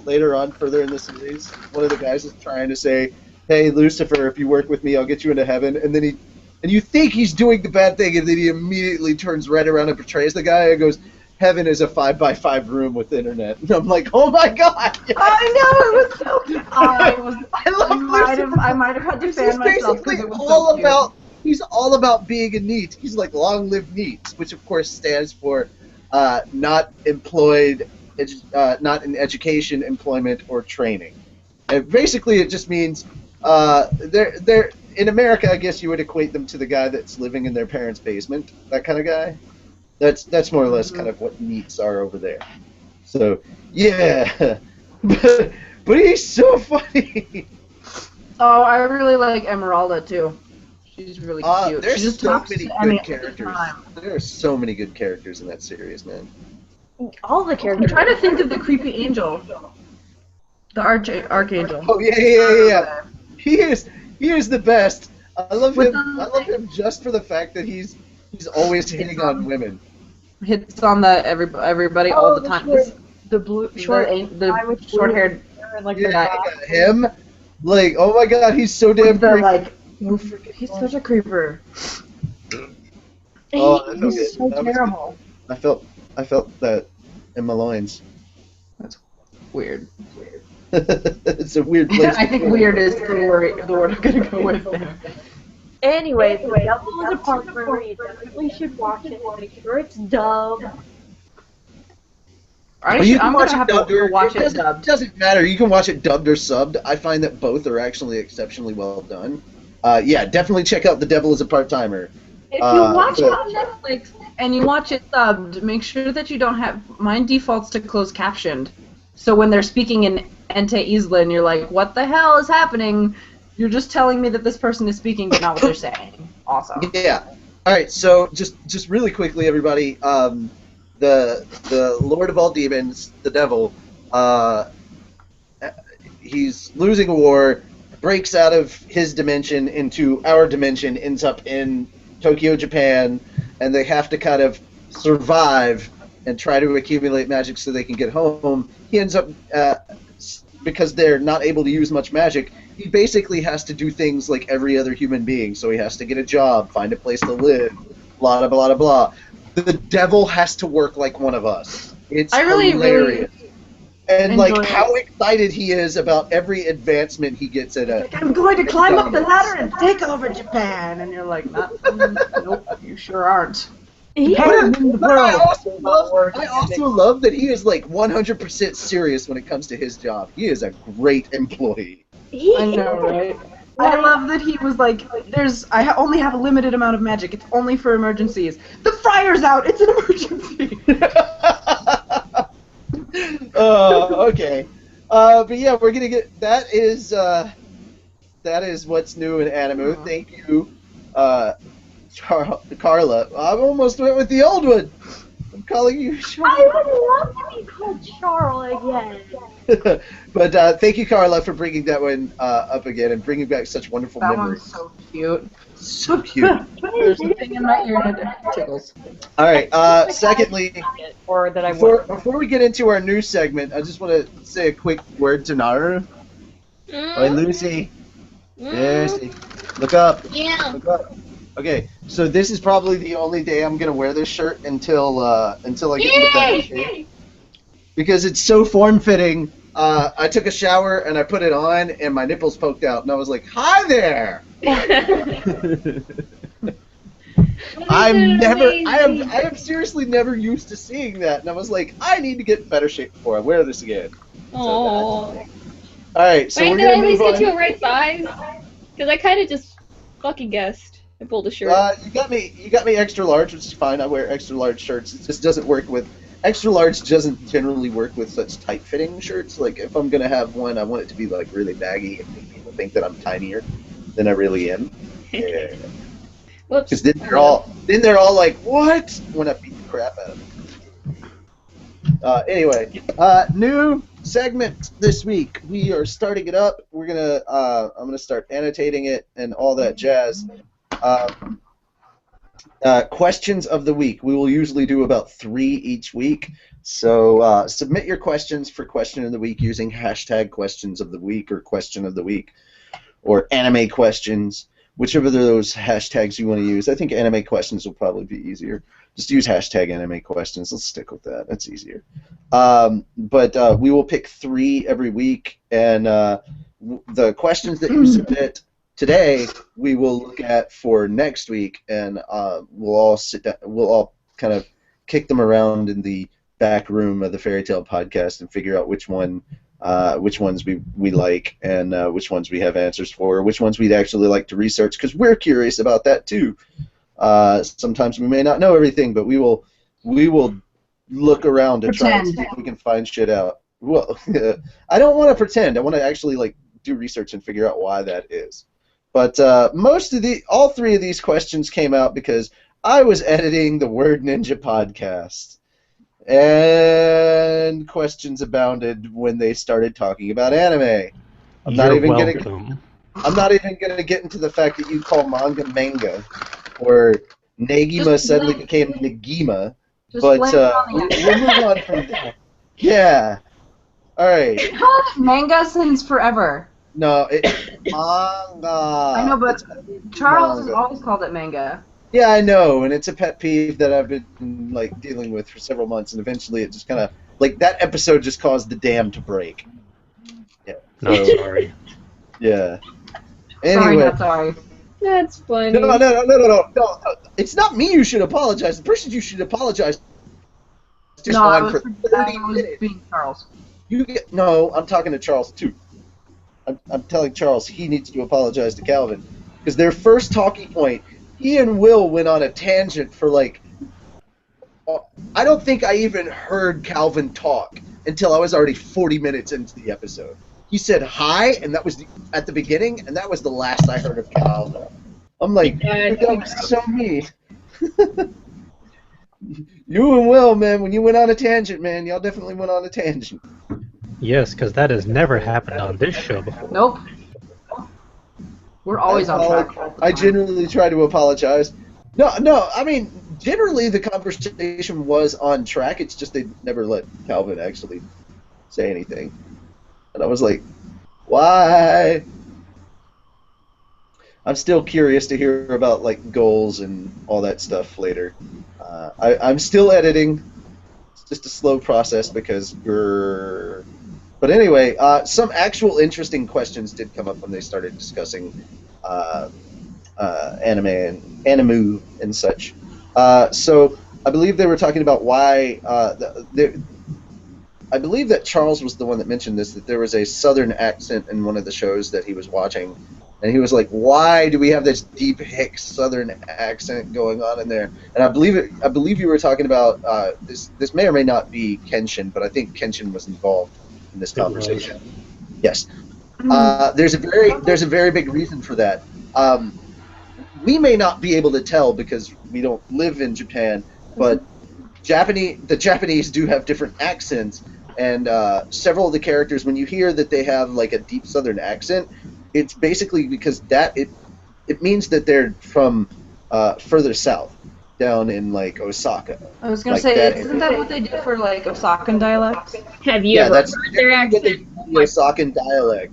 Later on, further in the series, one of the guys is trying to say, "Hey, Lucifer, if you work with me, I'll get you into heaven." And then you think he's doing the bad thing, and then he immediately turns right around and betrays the guy and goes, "Heaven is a 5x5 room with internet." And I'm like, "Oh my god!" Yes. I know it was so cute. I love Lucifer. I might have had to He's fan myself basically because it was all so cute. about. He's all about being a NEET. He's like long live NEET, which of course stands for not employed, not in education, employment, or training. And basically, it just means they're in America. I guess you would equate them to the guy that's living in their parents' basement, that kind of guy. That's more or less kind of what NEETs are over there. So yeah, but he's so funny. Oh, I really like Emeralda too. She's really cute. There's she just so talks many to Emmy good all the characters. time. There are so many good characters in that series, man. All the I'm characters. trying to think of the creepy angel. The archangel. Oh yeah. He is the best. I love With him. the- I love him just for the fact that he's He's always hitting on women. Hits on the everybody all the time. The blue short guy with short haired and like Yeah, the him. Like, oh my god, he's so damn the creepy. like he's such a creeper. Oh, that felt He's good. so That was terrible. good. I felt that in my loins. Weird. It's a weird place. I think weird is the word I'm gonna go with there. Anyway, The Devil is a Partner. You definitely should watch it. Make sure it's dubbed. You can I'm watch gonna have it dubbed to or watch it doesn't, dubbed. doesn't matter. You can watch it dubbed or subbed. I find that both are actually exceptionally well done. Yeah, definitely check out The Devil is a Part-Timer. If you watch it on Netflix and you watch it subbed, make sure that you don't have. Mine defaults to closed captioned. So when they're speaking in Ente Isla and you're like, what the hell is happening? You're just telling me that this person is speaking but not what they're saying. Awesome. Yeah. All right. So just really quickly, everybody. The Lord of all demons, the devil. He's losing a war, breaks out of his dimension into our dimension, ends up in Tokyo, Japan, and they have to kind of survive and try to accumulate magic so they can get home. He ends up, because they're not able to use much magic, he basically has to do things like every other human being. So he has to get a job, find a place to live, blah, blah, blah, blah, blah. The devil has to work like one of us. It's hilarious. And like how excited he is about every advancement he gets at it. I'm going to climb up the ladder and take over Japan, and you're like, nope, you sure aren't. I also love that he is like 100% serious when it comes to his job. He is a great employee. I know, right? I love that he was like, I only have a limited amount of magic. It's only for emergencies. The fryer's out. It's an emergency. Okay. But yeah, we're gonna get that is what's new in Animoo. Thank you, Carla. I almost went with the old one. I'm calling you Charles. I would love to be called Charles again. But thank you, Carla, for bringing that one up again and bringing back such wonderful That memories. one's so cute. So cute. There's something in my ear and it tickles. All right. Secondly, or that I before we get into our new segment, I just want to say a quick word to Naru. Hey, Lucy. Lucy, look up. Yeah. Look up. Okay, so this is probably the only day I'm gonna wear this shirt until I get to the better shape. Because it's so form-fitting. I took a shower and I put it on, and my nipples poked out, and I was like, "Hi there!" I am seriously never used to seeing that, and I was like, I need to get in better shape before I wear this again. Aww. All right, so Wait, we're did I gonna at least move get on. to a right size? Because I kind of just fucking guessed. I pulled a shirt. You got me extra large, which is fine. I wear extra large shirts. It just doesn't work with extra large. Doesn't generally work with such tight fitting shirts. Like if I'm gonna have one, I want it to be like really baggy and make people think that I'm tinier than I really am. Yeah. Whoops. Because then they're all like, what? When I beat the crap out of them. Anyway, new segment this week. We are starting it up. We're gonna I'm gonna start annotating it and all that jazz. Questions of the week. We will usually do about 3 each week. So submit your questions for question of the week using hashtag questions of the week or question of the week or anime questions, whichever of those hashtags you want to use. I think anime questions will probably be easier. Just use hashtag anime questions. Let's stick with that. That's easier. But we will pick 3 every week, and the questions that you submit today we will look at for next week, and we'll all sit down. We'll all kind of kick them around in the back room of the Fairy Tale podcast and figure out which ones we like, and which ones we have answers for, which ones we'd actually like to research, because we're curious about that too. Sometimes we may not know everything, but we will look around to try and see if we can find shit out. Well, I don't want to pretend. I want to actually do research and figure out why that is. But all 3 of these questions came out because I was editing the Word Ninja podcast, and questions abounded when they started talking about anime. I'm not even gonna get into the fact that you call manga manga, or Negima Just suddenly blame- became Negima. Just But blame it on the we'll move on from that. Yeah. All right. called it manga since forever. No, manga. I know, but It's Charles has manga. always called it manga. Yeah, I know, and it's a pet peeve that I've been like dealing with for several months, and eventually it just kind of like that episode just caused the dam to break. Yeah. Not So, sorry. yeah. Sorry, Anyway. not sorry. That's funny. No. It's not me you should apologize. The person you should apologize is just No, I on was, for I 30 was minutes. being Charles. I'm talking to Charles too. I'm telling Charles he needs to apologize to Calvin because their first talking point, he and Will went on a tangent for like. I don't think I even heard Calvin talk until I was already 40 minutes into the episode. He said hi, and that was at the beginning, and that was the last I heard of Calvin. I'm like, Yeah, that was so mean. You and Will, man, when you went on a tangent, man, y'all definitely went on a tangent. Yes, because that has never happened on this show before. Nope. We're always on track. all the I time. generally try to apologize. No, I mean, generally the conversation was on track. It's just they never let Calvin actually say anything. And I was like, why? I'm still curious to hear about like goals and all that stuff later. I'm still editing. It's just a slow process because we're... But anyway, some actual interesting questions did come up when they started discussing anime and Animoo and such. So I believe they were talking about why... I believe that Charles was the one that mentioned this, that there was a southern accent in one of the shows that he was watching. And he was like, why do we have this deep hick southern accent going on in there? And I believe you were talking about this may or may not be Kenshin, but I think Kenshin was involved in this conversation. Yes. There's a very big reason for that. We may not be able to tell because we don't live in Japan, but the Japanese do have different accents, and several of the characters, when you hear that they have like a deep southern accent, it's basically because it means that they're from further south, down in like Osaka. I was gonna Like say, that isn't that what they do for like Osakan dialects? Have you ever heard their accent? The Osakan dialect.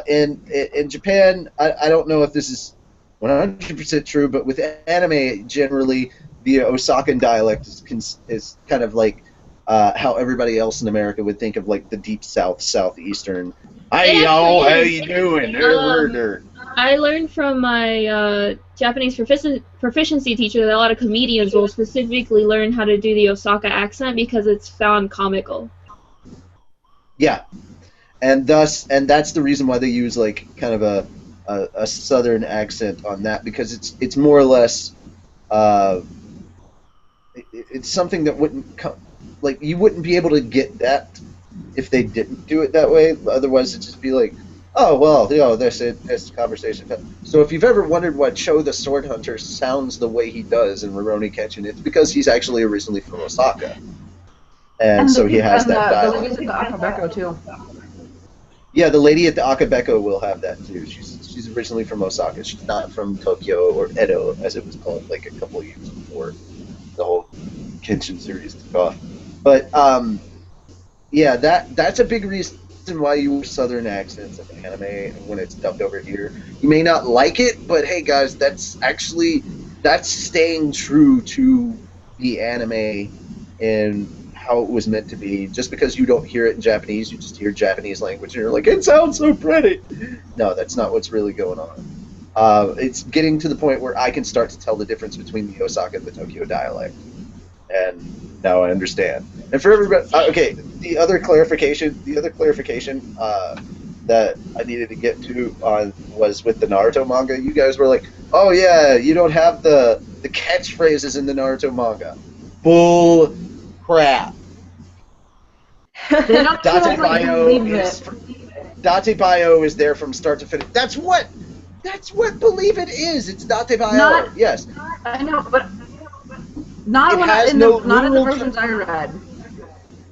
In Japan, I don't know if this is 100% true, but with anime, generally, the Osakan dialect is kind of like how everybody else in America would think of like the deep south, southeastern. Hey yo, how you doing? I learned from my Japanese proficiency teacher that a lot of comedians will specifically learn how to do the Osaka accent because it's found comical. Yeah, and that's the reason why they use like kind of a southern accent on that, because it's more or less it's something that wouldn't come, like you wouldn't be able to get that if they didn't do it that way. Otherwise, it'd just be like, oh well, this conversation. So if you've ever wondered why Cho the Sword Hunter sounds the way he does in Rurouni Kenshin, it's because he's actually originally from Osaka, and so he has that dialect. The ladies at the Akabeko too. Yeah, the lady at the Akabeko will have that too. She's originally from Osaka. She's not from Tokyo or Edo, as it was called like a couple of years before the whole Kenshin series took off. But yeah, that's a big reason why you use southern accents in anime when it's dubbed over here. You may not like it, but hey guys, that's staying true to the anime and how it was meant to be. Just because you don't hear it in Japanese, you just hear Japanese language and you're like, it sounds so pretty. No, that's not what's really going on. It's getting to the point where I can start to tell the difference between the Osaka and the Tokyo dialect. And now I understand. And for everybody, okay, the other clarification that I needed to get to was with the Naruto manga. You guys were like, oh yeah, you don't have the catchphrases in the Naruto manga. Bull crap. Datebayo is there from start to finish. That's what Believe It is. It's Datebayo. Yes. I know, but not in the versions I read.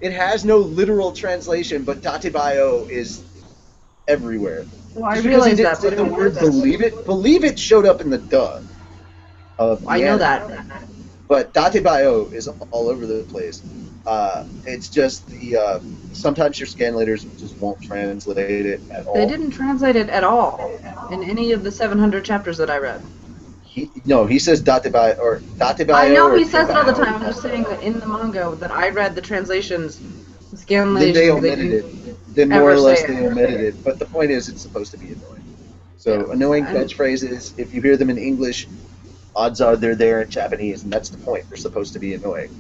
It has no literal translation, but Datebayo is everywhere. Well, I Just because realize he that, didn't say but the word Believe It showed up in the dub. of I the know anime. that. But Dattebayo is all over the place. It's just sometimes your scanlators just won't translate it at They all. didn't translate it at all in any of the 700 chapters that I read. He says Dattebayo or I Dattebayo know or he says it all the Tebayo. time. I'm just saying that in the manga that I read, the translations, the scan Then they they omitted didn't it. Then more ever or say less they it. omitted it. But the point is, it's supposed to be annoying. So Yeah. annoying And- catchphrases. If you hear them in English, odds are they're there in Japanese, and that's the point. They're supposed to be annoying.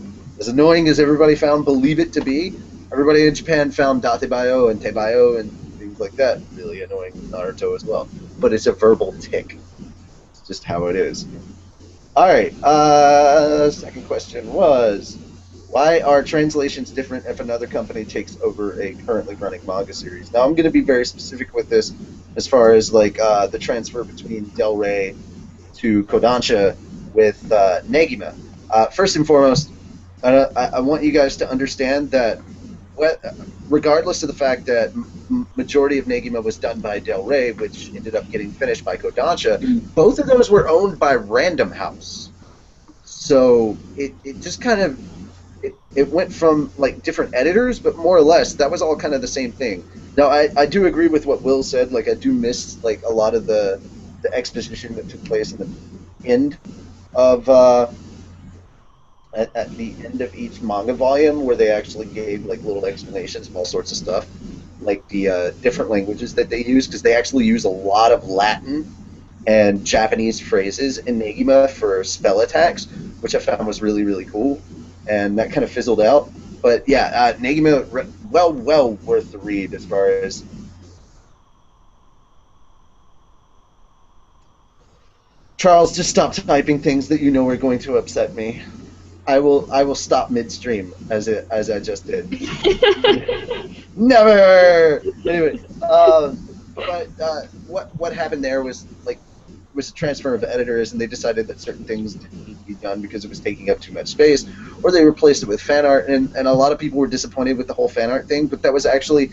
As annoying as everybody found Believe It to be, everybody in Japan found Datebayo and Tebayo and things like that really annoying in Naruto as well. But it's a verbal tick. It's just how it is. Alright, second question was, why are translations different if another company takes over a currently running manga series? Now I'm going to be very specific with this as far as like the transfer between Del Rey to Kodansha with Negima. First and foremost, I want you guys to understand that regardless of the fact that majority of Negima was done by Del Rey, which ended up getting finished by Kodansha, both of those were owned by Random House. So it just kind of it went from like different editors, but more or less that was all kind of the same thing. Now I do agree with what Will said. Like I do miss like a lot of the exposition that took place in the end of at the end of each manga volume, where they actually gave like little explanations of all sorts of stuff, like the different languages that they use, because they actually use a lot of Latin and Japanese phrases in Negima for spell attacks, which I found was really, really cool. And that kind of fizzled out. But yeah, Negima, well worth the read as far as. Charles, just stop typing things that you know are going to upset me. I will stop midstream as I just did. Never. Anyway, but what happened there was like was a transfer of editors, and they decided that certain things didn't need to be done because it was taking up too much space, or they replaced it with fan art, and a lot of people were disappointed with the whole fan art thing. But that was actually,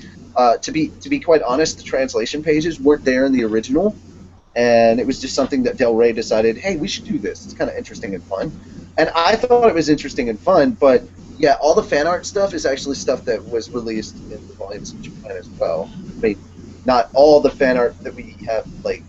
to be quite honest, the translation pages weren't there in the original, and it was just something that Del Rey decided, hey, we should do this. It's kind of interesting and fun. And I thought it was interesting and fun, but yeah, all the fan art stuff is actually stuff that was released in the volumes in Japan as well. I mean, not all the fan art that we have, like,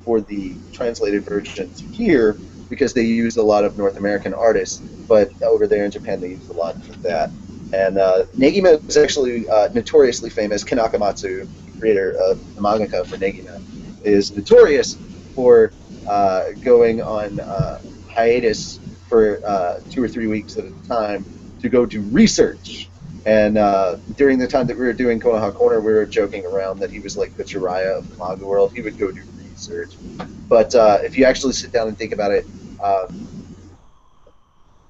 for the translated versions here, because they use a lot of North American artists, but over there in Japan they use a lot of that. And Negima is actually notoriously famous. Kanakamatsu, creator of the mangaka for Negima, is notorious for going on hiatus for 2 or 3 weeks at a time to go do research. And during the time that we were doing Konoha Corner, we were joking around that he was like the Jiraiya of the manga world. He would go do research. But if you actually sit down and think about it,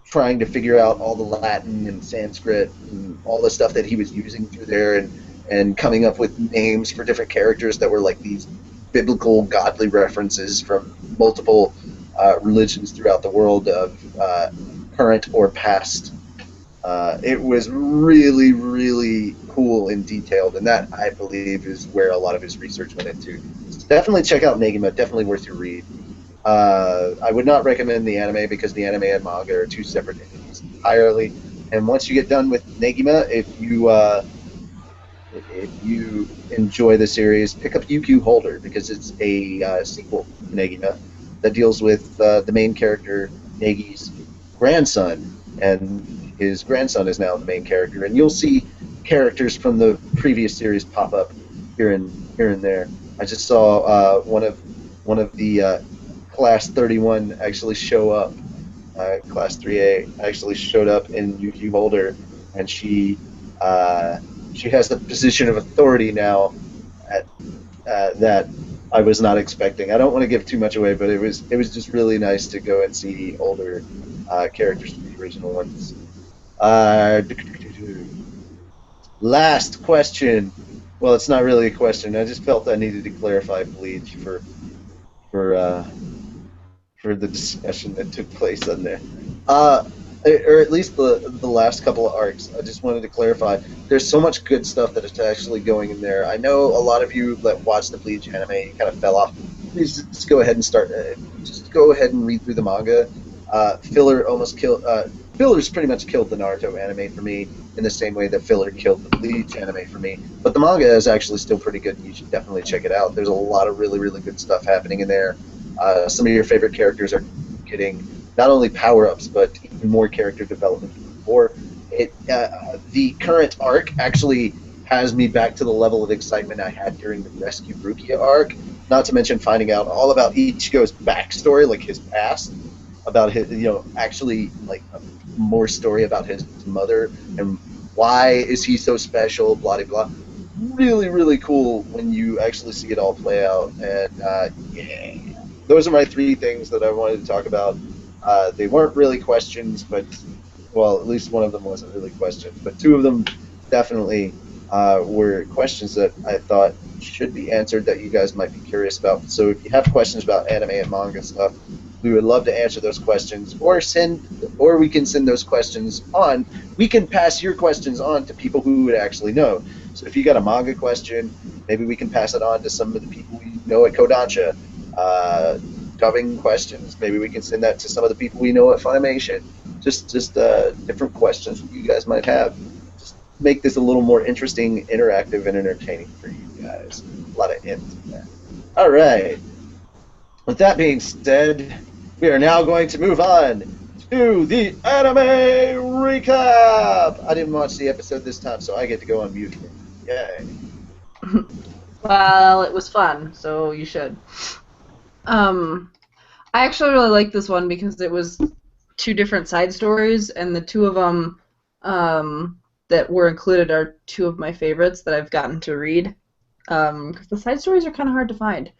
trying to figure out all the Latin and Sanskrit and all the stuff that he was using through there, and coming up with names for different characters that were like these biblical godly references from multiple religions throughout the world of current or past. It was really, really cool and detailed, and that, I believe, is where a lot of his research went into. So definitely check out Negima, definitely worth your read. I would not recommend the anime because the anime and manga are two separate entities entirely. And once you get done with Negima, if you enjoy the series, pick up UQ Holder, because it's a sequel to Negima that deals with the main character, Negi's grandson, and his grandson is now the main character. And you'll see characters from the previous series pop up here and there. I just saw one of the Class 31 actually show up. Class 3A actually showed up in UQ Holder, and she has the position of authority now at that I was not expecting. I don't want to give too much away, but it was just really nice to go and see older characters from the original ones. Last question. Well, it's not really a question. I just felt I needed to clarify Bleach for the discussion that took place on there. Or at least the last couple of arcs. I just wanted to clarify. There's so much good stuff that is actually going in there. I know a lot of you that watched the Bleach anime kind of fell off please just go ahead and start. Just go ahead and read through the manga. Filler almost killed. Filler's pretty much killed the Naruto anime for me in the same way that filler killed the Bleach anime for me. But the manga is actually still pretty good, and you should definitely check it out. There's a lot of really, really good stuff happening in there. Some of your favorite characters are getting not only power-ups, but even more character development. The current arc actually has me back to the level of excitement I had during the Rescue Rukia arc, not to mention finding out all about Ichigo's backstory, like his past, about his, actually, like, more story about his mother and why is he so special, blah, blah, blah. Really, really cool when you actually see it all play out, and, yeah. Those are my 3 things that I wanted to talk about. They weren't really questions, but, well, at least one of them wasn't really questions, but 2 of them definitely were questions that I thought should be answered that you guys might be curious about. So if you have questions about anime and manga stuff, we would love to answer those questions, or we can send those questions on. We can pass your questions on to people who would actually know. So if you got a manga question, maybe we can pass it on to some of the people we know at Kodansha. Dubbing questions, maybe we can send that to some of the people we know at Funimation. Just different questions you guys might have. Just make this a little more interesting, interactive, and entertaining for you guys. A lot of ends in there. All right. With that being said, we are now going to move on to the anime recap. I didn't watch the episode this time, so I get to go on mute. Yay. Well, it was fun, so you should. I actually really like this one because it was 2 different side stories, and the 2 of them that were included are 2 of my favorites that I've gotten to read. Because the side stories are kind of hard to find.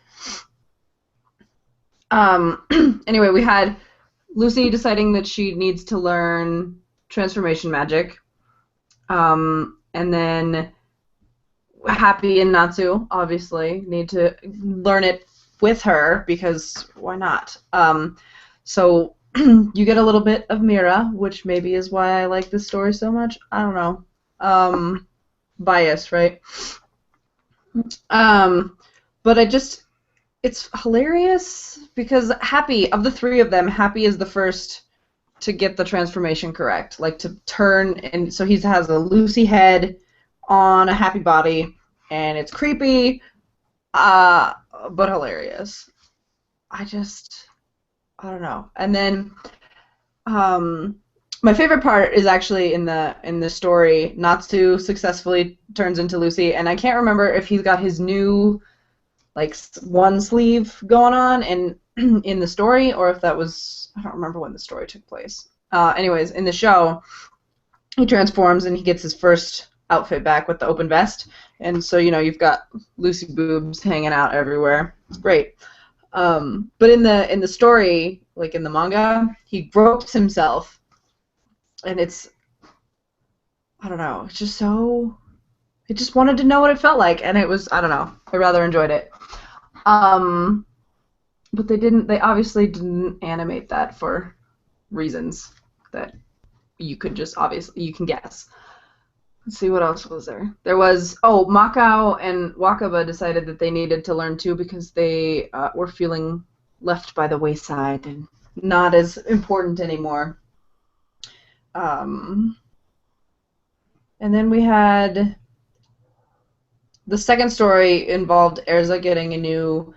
Anyway, we had Lucy deciding that she needs to learn transformation magic, and then Happy and Natsu obviously need to learn it with her, because why not? So you get a little bit of Mira, which maybe is why I like this story so much. I don't know. Bias, right? But it's hilarious because Happy, of the 3 of them, Happy is the first to get the transformation correct. Like, to turn, and so he has a Lucy head on a Happy body, and it's creepy, but hilarious. I don't know. And then my favorite part is actually in the story. Natsu successfully turns into Lucy, and I can't remember if he's got his new, like, one sleeve going on in the story, or if that was, I don't remember when the story took place. Anyways, in the show, he transforms and he gets his first outfit back with the open vest, and so you've got Lucy boobs hanging out everywhere. It's great. But in the story, like in the manga, he gropes himself, and it's, I don't know, it's just so, he just wanted to know what it felt like, and it was, I don't know, I rather enjoyed it. But they obviously didn't animate that for reasons that you could just, obviously, you can guess. Let's see, what else was there? There was, Makao and Wakaba decided that they needed to learn too because they were feeling left by the wayside and not as important anymore. And then we had, the second story involved Erza getting a new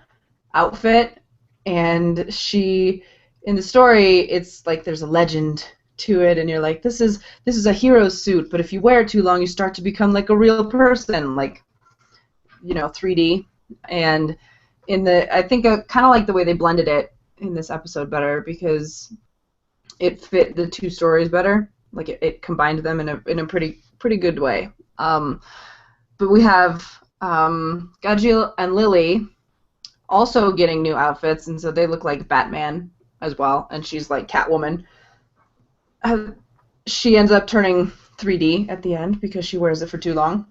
outfit, and she, in the story, it's like there's a legend to it, and you're like, this is a hero's suit, but if you wear it too long, you start to become like a real person, like, 3D. And I think I kind of like the way they blended it in this episode better because it fit the 2 stories better. Like it combined them in a pretty good way. But we have Gajil and Lily also getting new outfits, and so they look like Batman as well, and she's like Catwoman. She ends up turning 3D at the end because she wears it for too long.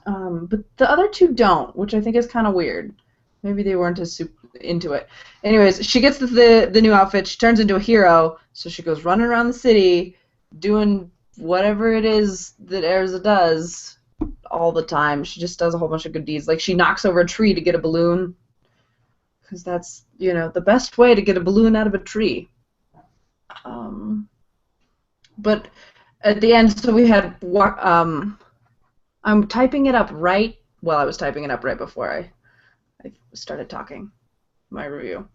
But the other 2 don't, which I think is kind of weird. Maybe they weren't as into it. Anyways, she gets the new outfit. She turns into a hero, so she goes running around the city doing whatever it is that Erza does all the time. She just does a whole bunch of good deeds. Like, she knocks over a tree to get a balloon because that's, the best way to get a balloon out of a tree. But at the end, so we had, I'm typing it up right, well, I was typing it up right before I started talking, my review.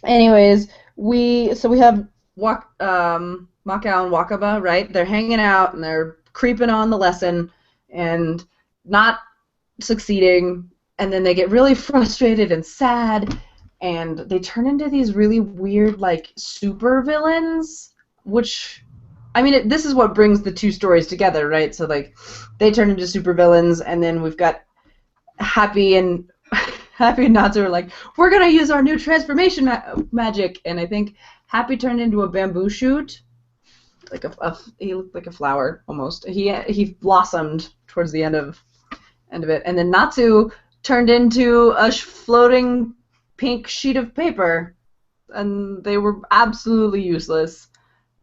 Anyways, we have Makao and Wakaba, right? They're hanging out and they're creeping on the lesson and not succeeding, and then they get really frustrated and sad, and they turn into these really weird, like, super villains, which, I mean, this is what brings the two stories together, right? So, like, they turn into super villains, and then we've got Happy and Natsu are like, we're gonna use our new transformation magic, and I think Happy turned into a bamboo shoot, like he looked like a flower almost. He blossomed towards the end of it, and then Natsu turned into a floating pink sheet of paper, and they were absolutely useless.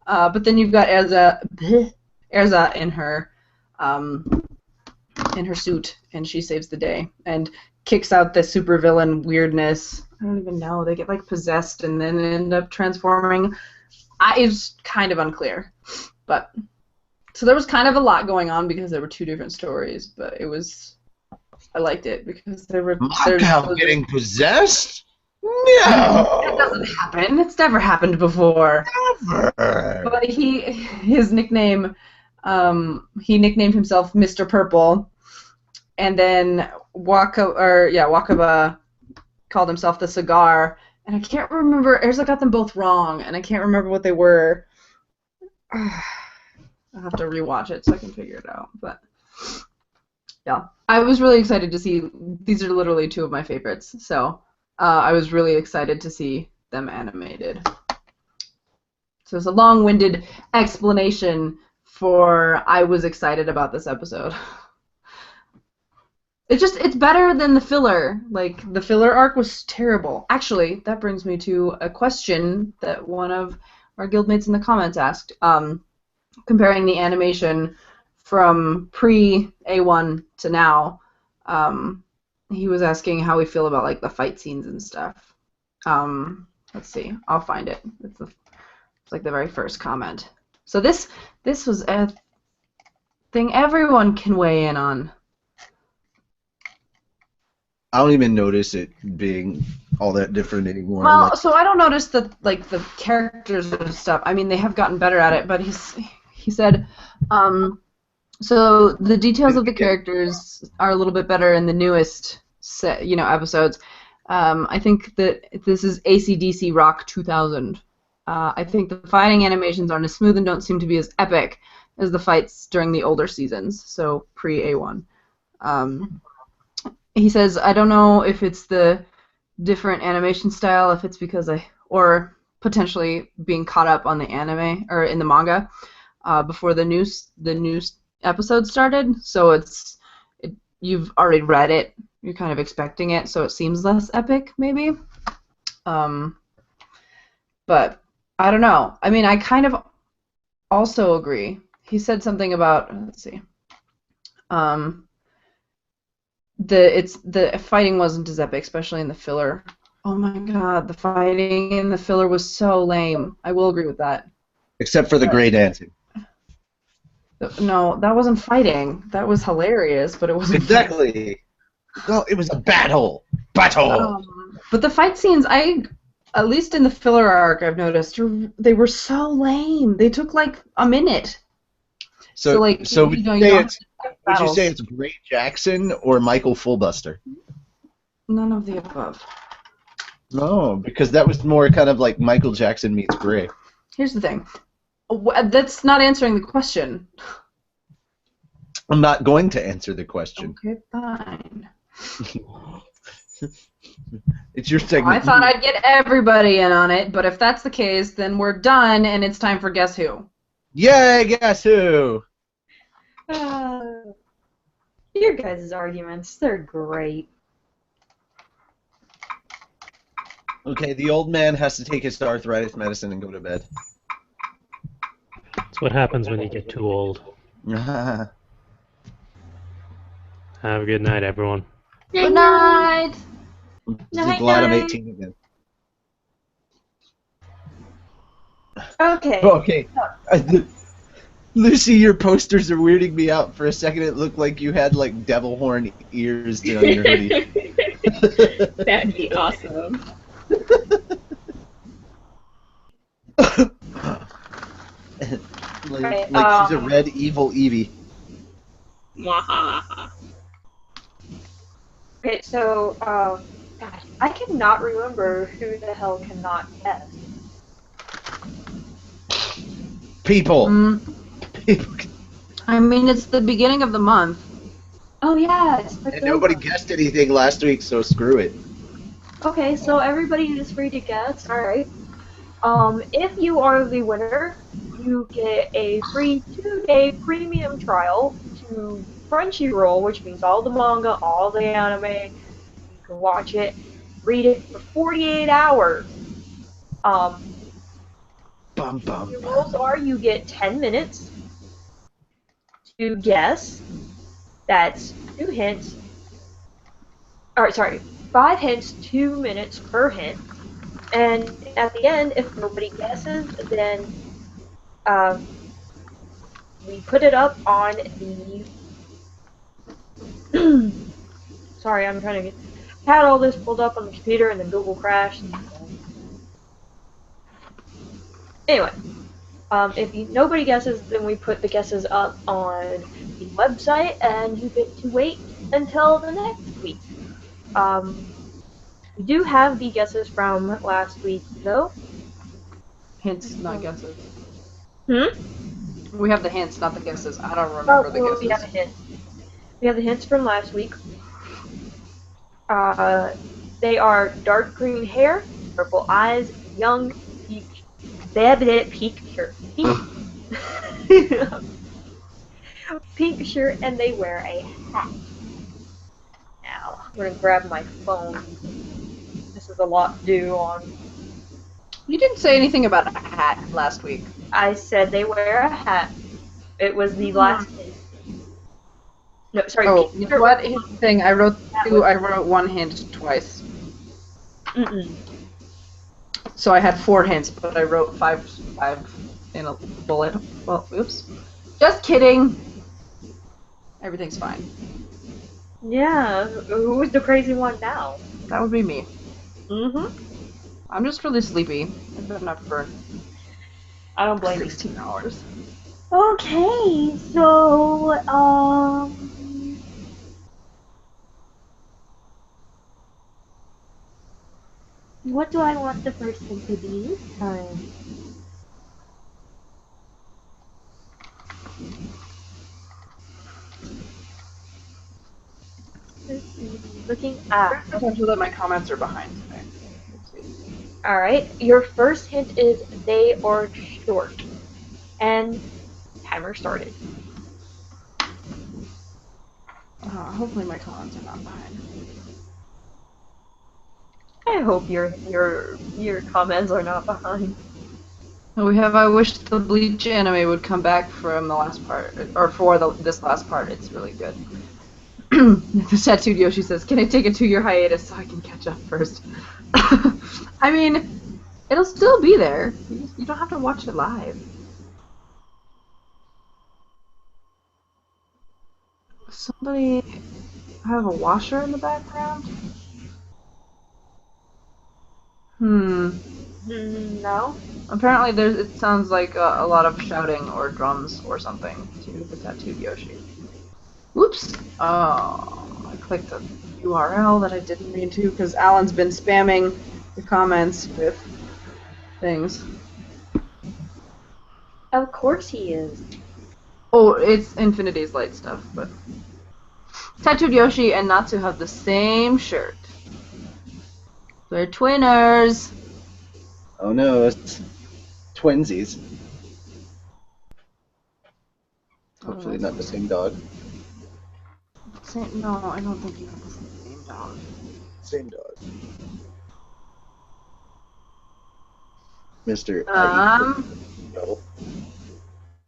But then you've got Erza in her suit, and she saves the day and kicks out the supervillain weirdness. I don't even know. They get like possessed and then end up transforming. It's kind of unclear, but so there was kind of a lot going on because there were two different stories, but I liked it because they were. Makao getting possessed? No! It doesn't happen. It's never happened before. Never! But his nickname, he nicknamed himself Mr. Purple, and then Wakaba called himself the Cigar, and I can't remember. Erza got them both wrong, and I can't remember what they were. I'll have to rewatch it so I can figure it out. But yeah, I was really excited to see. These are literally two of my favorites, so I was really excited to see them animated. So it's a long-winded explanation for I was excited about this episode. It's better than the filler. Like, the filler arc was terrible. Actually, that brings me to a question that one of our guildmates in the comments asked, comparing the animation from pre-A1 to now. He was asking how we feel about, like, the fight scenes and stuff. Let's see. I'll find it. It's like the very first comment. So this was a thing everyone can weigh in on. I don't even notice it being all that different anymore. Well, so I don't notice the characters and stuff. I mean, they have gotten better at it, but he said, so the details of the characters are a little bit better in the newest episodes. I think that this is AC/DC Rock 2000. I think the fighting animations aren't as smooth and don't seem to be as epic as the fights during the older seasons, so pre-A1. He says, I don't know if it's the different animation style, if it's because or potentially being caught up on the anime, or in the manga, before the new episode started, so you've already read it, you're kind of expecting it, so it seems less epic, maybe. But I don't know. I mean, I kind of also agree. He said something about, let's see, the fighting wasn't as epic, especially in the filler. Oh my god, the fighting in the filler was so lame. I will agree with that. Except for the gray dancing. No, that wasn't fighting. That was hilarious, but it wasn't. Exactly. No, it was a battle. Battle. But the fight scenes, at least in the filler arc, I've noticed they were so lame. They took like a minute. So would you say it's Gray Jackson or Michael Fullbuster? None of the above. No, because that was more kind of like Michael Jackson meets Gray. Here's the thing. That's not answering the question. I'm not going to answer the question. Okay, fine. It's your segment. I thought I'd get everybody in on it, but if that's the case, then we're done, and it's time for Guess Who. Yay, Guess Who! Your guys' arguments, they're great. Okay, the old man has to take his arthritis medicine and go to bed. That's what happens when you get too old. Have a good night, everyone. Good night! I'm just Night, glad I'm night. 18 again. Okay. Okay. Lucy, your posters are weirding me out. For a second, it looked like you had like devil horn ears on your hoodie. That'd be awesome. like, Right, she's a red evil Eevee. Mwahaha. Okay, so, gosh, I cannot remember who the hell cannot guess. People. People. I mean, it's the beginning of the month. Oh yeah, it's the And nobody guessed anything last week, so screw it. Okay, so everybody is free to guess. All right. If you are the winner, you get a free 2-day premium trial to Crunchyroll, which means all the manga, all the anime. You can watch it, read it for 48 hours. Bum, The bum, rules bum. are you get 10 minutes to guess. That's 2 hints. Or sorry, 5 hints, 2 minutes per hint. And at the end, if nobody guesses, then we put it up on the. Sorry, I'm trying to get. Had all this pulled up on the computer and then Google crashed. Anyway, if nobody guesses, then we put the guesses up on the website, and you get to wait until the next week. We do have the guesses from last week, though. Hints, not guesses. Hmm? We have the hints, not the guesses. I don't remember the well, we have a guesses. hint. We have the hints from last week. They are dark green hair, purple eyes, young, pink shirt. Pink shirt, and they wear a hat. Now, I'm gonna grab my phone. This is a lot to do on. You didn't say anything about a hat last week. I said they wear a hat. It was the last hint. No, sorry. Oh, pink you shirt know what? with- Here's the thing. I wrote one hint twice. Mm-mm. So I had 4 hints, but I wrote five in a bullet. Well, oops. Just kidding. Everything's fine. Yeah, who's the crazy one now? That would be me. Mm-hmm. I'm just really sleepy. I've been up for I don't blame you. 16 hours. Okay, so, what do I want the first thing to be this time? Let's see, looking at. Potential that my comments are behind today. Alright, your first hint is they are short. And timer started. Hopefully my comments are not behind. I hope your comments are not behind. We have I wish the Bleach anime would come back from the last part, or for this last part. It's really good. The tattooed Yoshi says, "Can I take a 2-year hiatus so I can catch up first?" I mean, it'll still be there. You don't have to watch it live. Somebody have a washer in the background? No. Apparently it sounds like a lot of shouting or drums or something to the tattooed Yoshi. Whoops! Oh, I clicked a URL that I didn't mean to because Alan's been spamming the comments with things. Of course he is. Oh, it's Infinity's Light stuff, but... Tattooed Yoshi and Natsu have the same shirt. They're twinners! Oh no, it's twinsies. Hopefully not the same dog. No, I don't think you have the same dog. Same dog. Mr. No.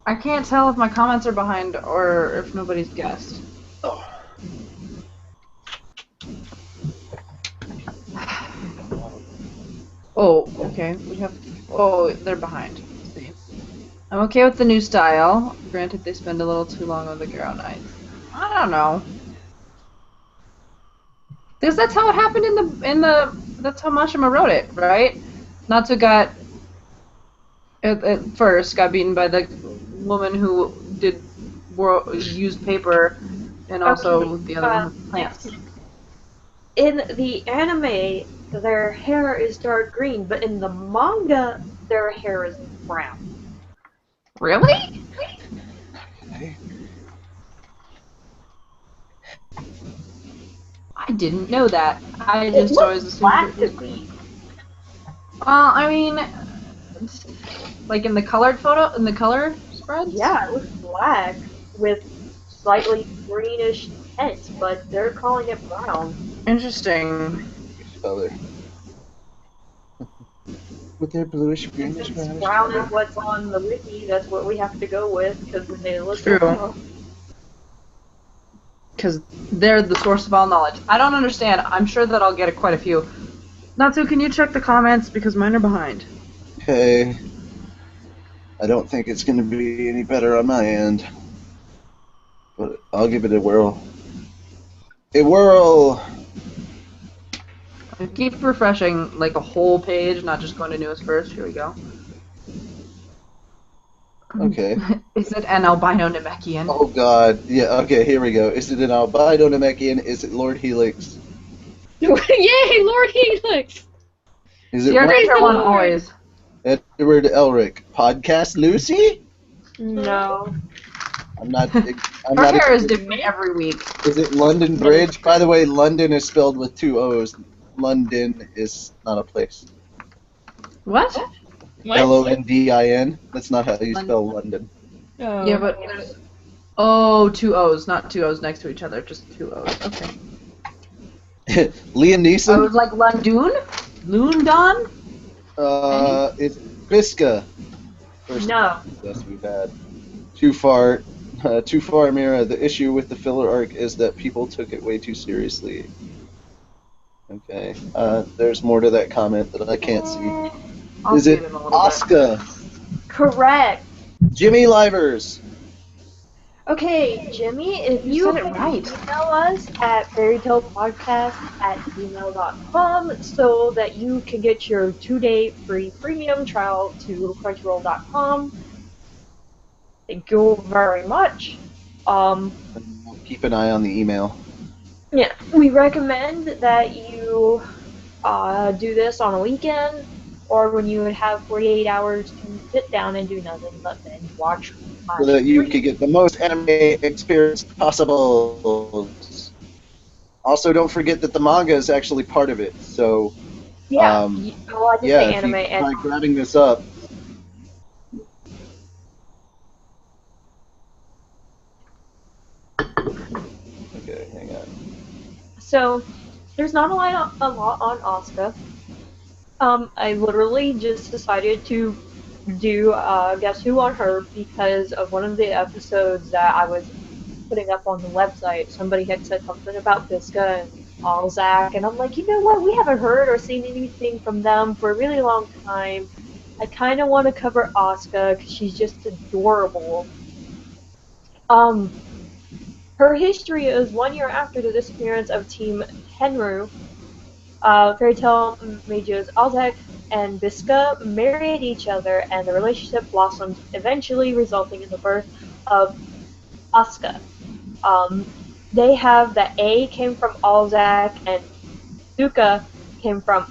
I can't tell if my comments are behind or if nobody's guessed. Oh. Oh, okay. We have. Oh, they're behind. Let's see. I'm okay with the new style. Granted, they spend a little too long on the Girl Night. I don't know. Because that's how it happened in the. That's how Mashima wrote it, right? Natsu got at first got beaten by the woman who did use paper, and also Okay, the other one with plants. in the anime, their hair is dark green, but in the manga, their hair is brown. Really? I didn't know that. I It just always looks assumed black it to was me. green. Well, I mean, like in the colored photo, in the color spreads. Yeah, it looks black with slightly greenish tints, but they're calling it brown. Interesting. Color. With their bluish, greenish, Since brownish brown is color. what's on the wiki, that's what we have to go with, because they look True. so Because they're the source of all knowledge. I don't understand. I'm sure that I'll get quite a few. Natsu, can you check the comments because mine are behind? Okay. I don't think it's going to be any better on my end. But I'll give it a whirl. A whirl! I keep refreshing like a whole page, not just going to newest first. Here we go. Okay. Is it an albino Namekian? Oh god. Yeah, okay, here we go. Is it an albino Namekian? Is it Lord Helix? Yay, Lord Helix! Is it Dear Praise Nature the One Lord. always. Edward Elric? Podcast Lucy? no. I'm not. I'm Her not. hair is different every week. Is it London Bridge? By the way, London is spelled with 2 O's. London is not a place. What? What? Londin. That's not how you spell London. Oh. Yeah, but there's. Oh, 2 O's, not 2 O's next to each other, just 2 O's. Okay. Liam I was Neeson? like London? Lundon? It's Visca. First No. yes, we've had. Too far, Mira. The issue with the filler arc is that people took it way too seriously. Okay. There's more to that comment that I can't see. I'll Is see it in a little bit. Oscar? Correct. Jimmy Livers? Okay, Jimmy, if You you said it can right. email us at fairytalepodcast@gmail.com so that you can get your 2-day free premium trial to crunchyroll.com. Thank you very much. Keep an eye on the email. Yeah, we recommend that you do this on a weekend or when you would have 48 hours to sit down and do nothing but binge watch. So that you can get the most anime experience possible. Also, don't forget that the manga is actually part of it. So, Yeah, um, well, I just yeah, say if anime you and try grabbing this up. Okay, hang on. so there's not a lot on Asuka. I literally just decided to do Guess Who on her because of one of the episodes that I was putting up on the website. Somebody had said something about Visca and Alzak, and I'm like, you know what? We haven't heard or seen anything from them for a really long time. I kind of want to cover Asuka because she's just adorable. Her history is 1 year after the disappearance of Team Henru. Fairy Tale mages Alzak and Visca married each other, and the relationship blossomed, eventually resulting in the birth of Asuka. They have the A came from Alzak, and Suka came from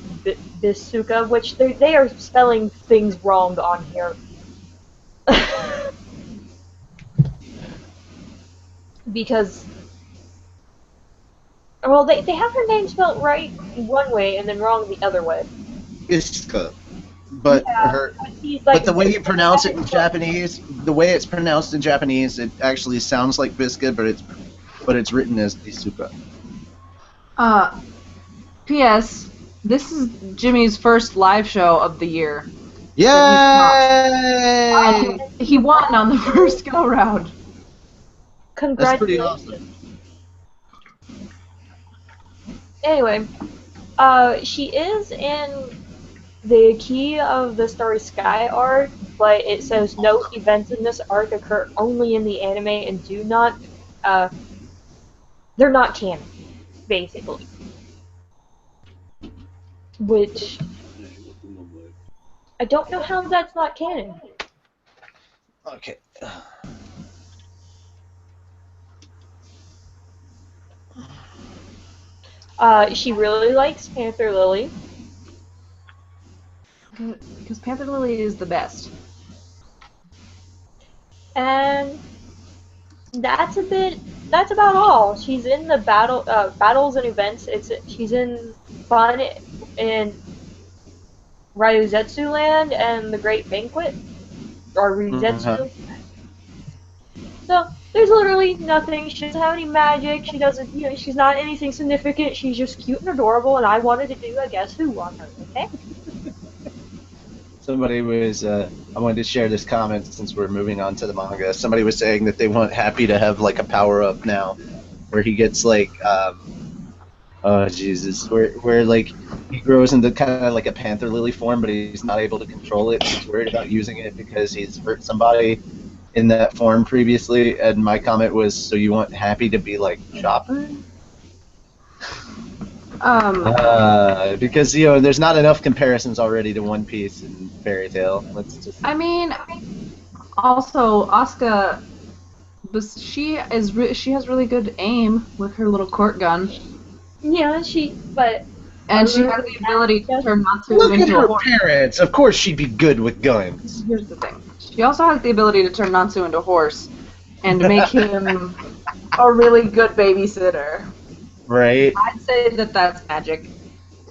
Bisuka, which they are spelling things wrong on here. Because, well, they have her name spelled right one way and then wrong the other way. Iska. But Yeah, but the way you pronounce it in Japanese, the way it's pronounced in Japanese, it actually sounds like Visca, but it's written as Isuka. P.S. This is Jimmy's first live show of the year. Yay! And he won on the first go round. That's pretty Congratulations. awesome. Anyway, she is in the key of the Starry Sky arc, but it says no events in this arc occur only in the anime and do not, they're not canon, basically. Which, I don't know how that's not canon. Okay. She really likes Panther Lily. Because Panther Lily is the best. And that's about all. She's in the battles and events. She's in Fun in Ryuzetsu Land and the Great Banquet, or Ryuzetsu. So there's literally nothing. She doesn't have any magic. She doesn't, she's not anything significant. She's just cute and adorable. And I wanted to do a Guess Who on her. Okay. Somebody was, I wanted to share this comment since we're moving on to the manga. Somebody was saying that they want Happy to have, like, a power-up now, where he gets, like, oh, Jesus, where, like, he grows into kind of like a Panther Lily form, but he's not able to control it. He's worried about using it because he's hurt somebody in that form previously, and my comment was, so you want Happy to be, like, Chopper? Because there's not enough comparisons already to One Piece and Fairy Tail. Let's just. I mean, also Asuka, but she has really good aim with her little court gun. Yeah, and she has the ability to turn Natsu Look at into a her horse. parents. Of course, she'd be good with guns. Here's the thing: she also has the ability to turn Natsu into a horse, and make him a really good babysitter. Right. I'd say that that's magic.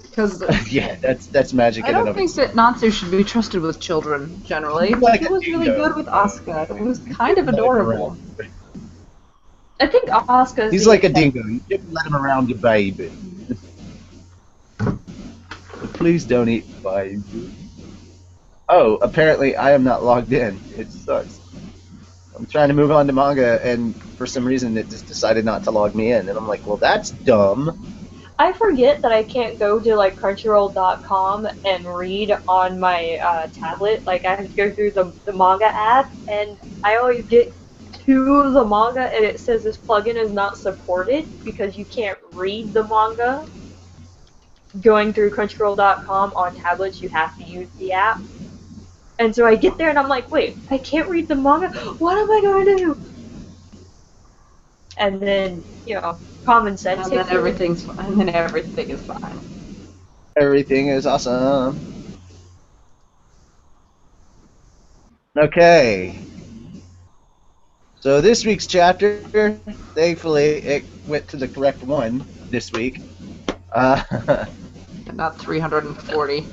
Because yeah, that's magic. I don't think that Natsu should be trusted with children generally. Like he was really good with Asuka. It was kind of adorable. I think Asuka's. He's like a dingo. You shouldn't let him around your baby. Please don't eat baby. Oh, apparently I am not logged in. It sucks. I'm trying to move on to manga, and for some reason it just decided not to log me in. And I'm like, well, that's dumb. I forget that I can't go to like Crunchyroll.com and read on my tablet. Like I have to go through the manga app, and I always get to the manga and it says this plugin is not supported because you can't read the manga. Going through Crunchyroll.com on tablets, you have to use the app. And so I get there and I'm like, wait, I can't read the manga? What am I going to do? And then, common sense. And then everything is fine. Everything is awesome. Okay. So this week's chapter, thankfully, it went to the correct one this week. Not 340.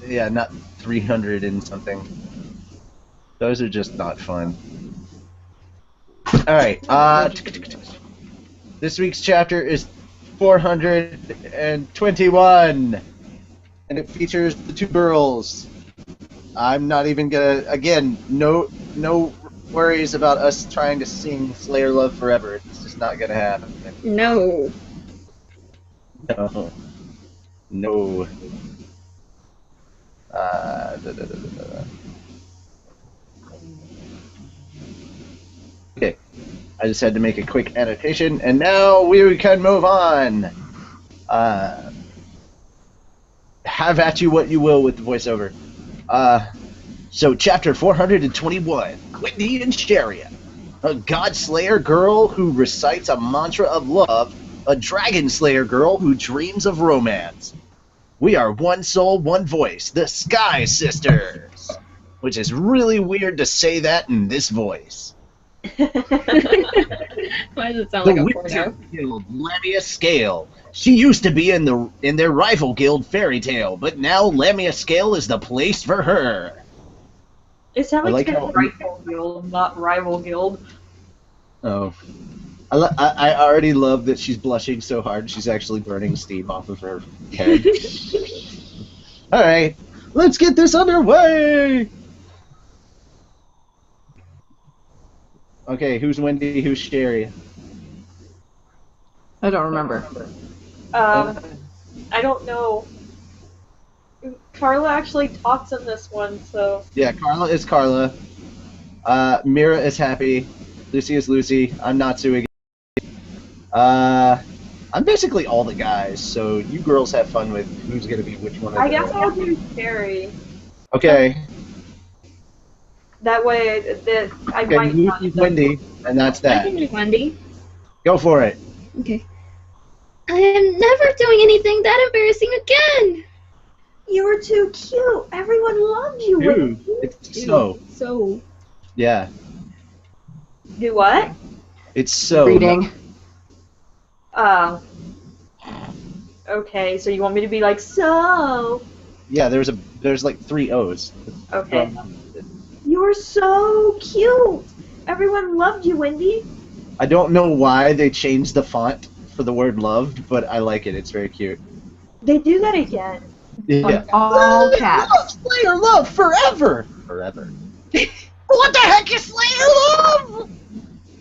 Yeah, not 300 and something. Those are just not fun. Alright, this week's chapter is 421, and it features the two girls. I'm not even gonna, again, no worries about us trying to sing Slayer Love Forever. It's just not gonna happen. No. No. Okay, I just had to make a quick annotation, and now we can move on. Have at you what you will with the voiceover. So chapter 421, Whitney and Sharia, a God Slayer girl who recites a mantra of love, a Dragon Slayer girl who dreams of romance. We are one soul, one voice, the Sky Sisters, which is really weird to say that in this voice. Why does it sound The like a Winter porno? Guild, Lamia Scale. She used to be in their rival guild, Fairy Tail, but now Lamia Scale is the place for her. It sounds like how- Rifle Guild, not Rival Guild. Oh. I already love that she's blushing so hard she's actually burning steam off of her head. Alright, let's get this underway! Okay, who's Wendy, who's Sherry? I don't remember. I don't know. Carla actually talks in this one, so... Yeah, Carla is Carla. Mira is happy. Lucy is Lucy. I'm Natsu again. I'm basically all the guys, so you girls have fun with who's gonna be which one of I them. guess I'll do Carrie. Okay. That way, I Okay, might you not. use Wendy, and that's I that. can do Wendy. Go for it. Okay. I am never doing anything that embarrassing again! You were too cute. Everyone loved you. Dude, Wendy. it's so. So. Yeah. Do what? It's so. Reading. Oh. Okay, so you want me to be like, so? Yeah, there's like 3 O's. Okay. You're so cute. Everyone loved you, Wendy. I don't know why they changed the font for the word loved, but I like it. It's very cute. They do that again. Yeah. All caps. Slayer love forever. Forever. What the heck is Slayer love?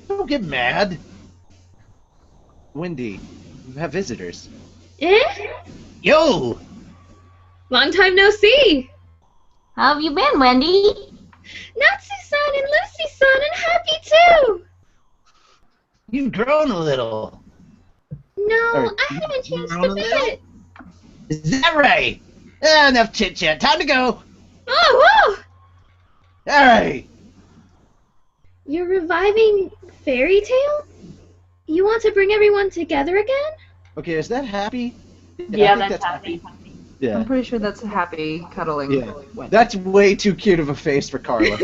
Don't get mad. Wendy, you have visitors. Eh? Yo! Long time no see! How have you been, Wendy? Natsu-san and Lucy-san and happy too! You've grown a little. No, Sorry, I haven't changed grown a a little? bit. Is that right? Enough chit chat. Time to go. Oh, whoa! Alright. You're reviving Fairy Tale? You want to bring everyone together again? Okay, is that happy? Yeah, I think that's happy. Yeah. I'm pretty sure that's happy cuddling. Yeah. That's way too cute of a face for Carla.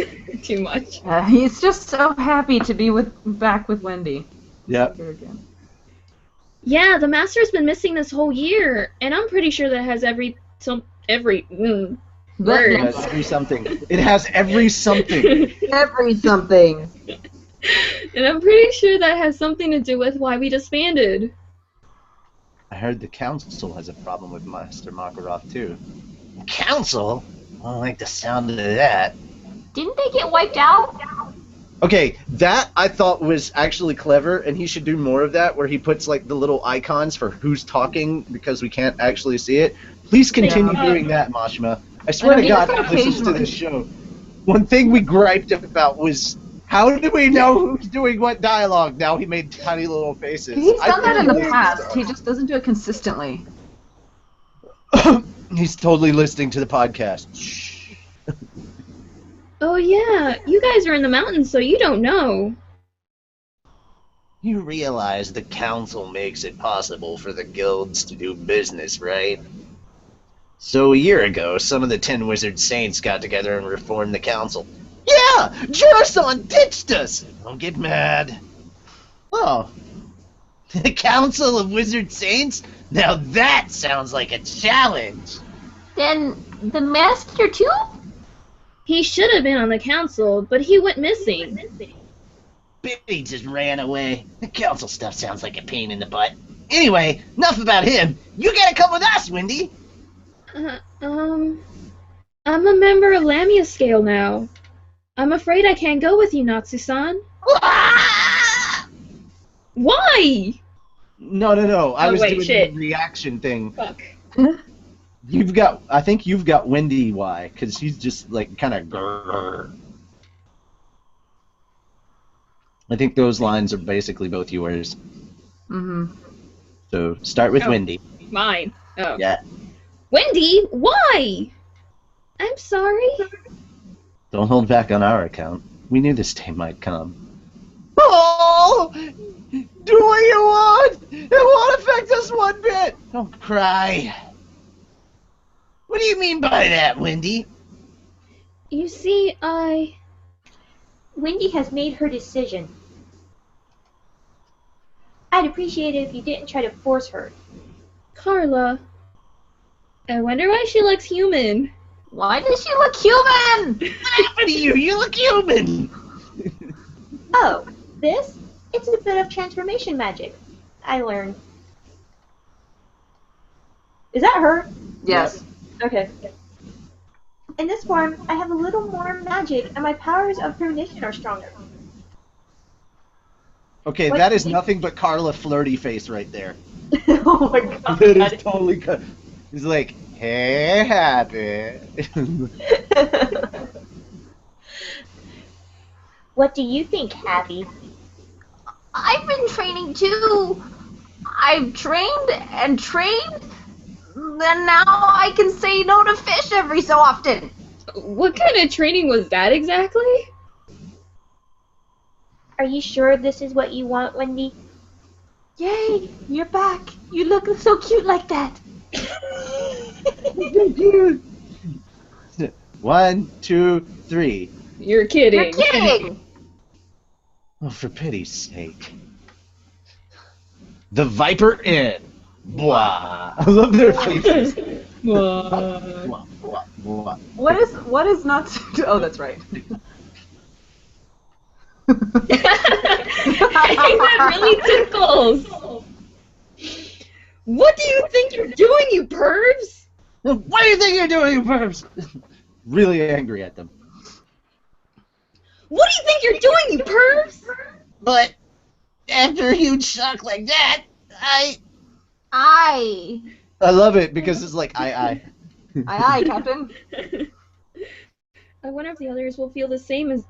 Too much. He's just so happy to be back with Wendy. Yep. Here again. Yeah, the Master's been missing this whole year, and I'm pretty sure that has every word. It has every something. It has every something. Every something. And I'm pretty sure that has something to do with why we disbanded. I heard the council has a problem with Master Makarov too. Council? I don't like the sound of that. Didn't they get wiped out? Okay, that I thought was actually clever, and he should do more of that, where he puts like the little icons for who's talking because we can't actually see it. Please continue Yeah. doing that, Mashima. I swear to he God, does it who listens to occasionally. this show. One thing we griped about was how do we know who's doing what dialogue? Now he made tiny little faces. He's done that in the totally past. listened He just doesn't do it consistently. to- He's totally listening to the podcast. Shh. Oh yeah, you guys are in the mountains, so you don't know. You realize the council makes it possible for the guilds to do business, right? So a year ago, some of the 10 Wizard Saints got together and reformed the council. Yeah! Jurasan ditched us! Don't get mad. Oh. The Council of Wizard Saints? Now that sounds like a challenge! Then the master too? He should have been on the council, but he went missing. Billy just ran away. The council stuff sounds like a pain in the butt. Anyway, enough about him. You gotta come with us, Wendy! I'm a member of Lamia Scale now. I'm afraid I can't go with you, Natsu-san. Ah! Why? No. I Oh, was wait, doing shit. the reaction thing. Fuck. I think you've got Wendy Y, because she's just like kind of grrr. I think those lines are basically both yours. Mm-hmm. So start with Oh. Wendy. Mine. Oh. Yeah. Wendy, why? I'm sorry. Don't hold back on our account. We knew this day might come. Oh! Do what you want! It won't affect us one bit! Don't cry. What do you mean by that, Wendy? You see, Wendy has made her decision. I'd appreciate it if you didn't try to force her. Carla. I wonder why she looks human. Why does she look human? What happened to you? You look human! Oh, this? It's a bit of transformation magic. I learned. Is that her? Yes. Okay. In this form, I have a little more magic, and my powers of premonition are stronger. Okay, What- that is nothing but Carla flirty face right there. Oh my god. That is totally good. He's like, Hey, Happy. What do you think, Happy? I've been training too. I've trained and trained, and now I can say no to fish every so often. What kind of training was that exactly? Are you sure this is what you want, Wendy? Yay, you're back. You look so cute like that. 1, 2, 3. You're kidding. You're kidding. Oh, for pity's sake. The Viper Inn. Blah. I love their faces. Blah, blah, blah. What is not to, oh, that's right. That really tickles. What do you think you're doing, you pervs? What do you think you're doing, you pervs? Really angry at them. What do you think you're doing, you pervs? But after a huge shock like that, I love it because it's like Aye, aye, Captain. I wonder if the others will feel the same as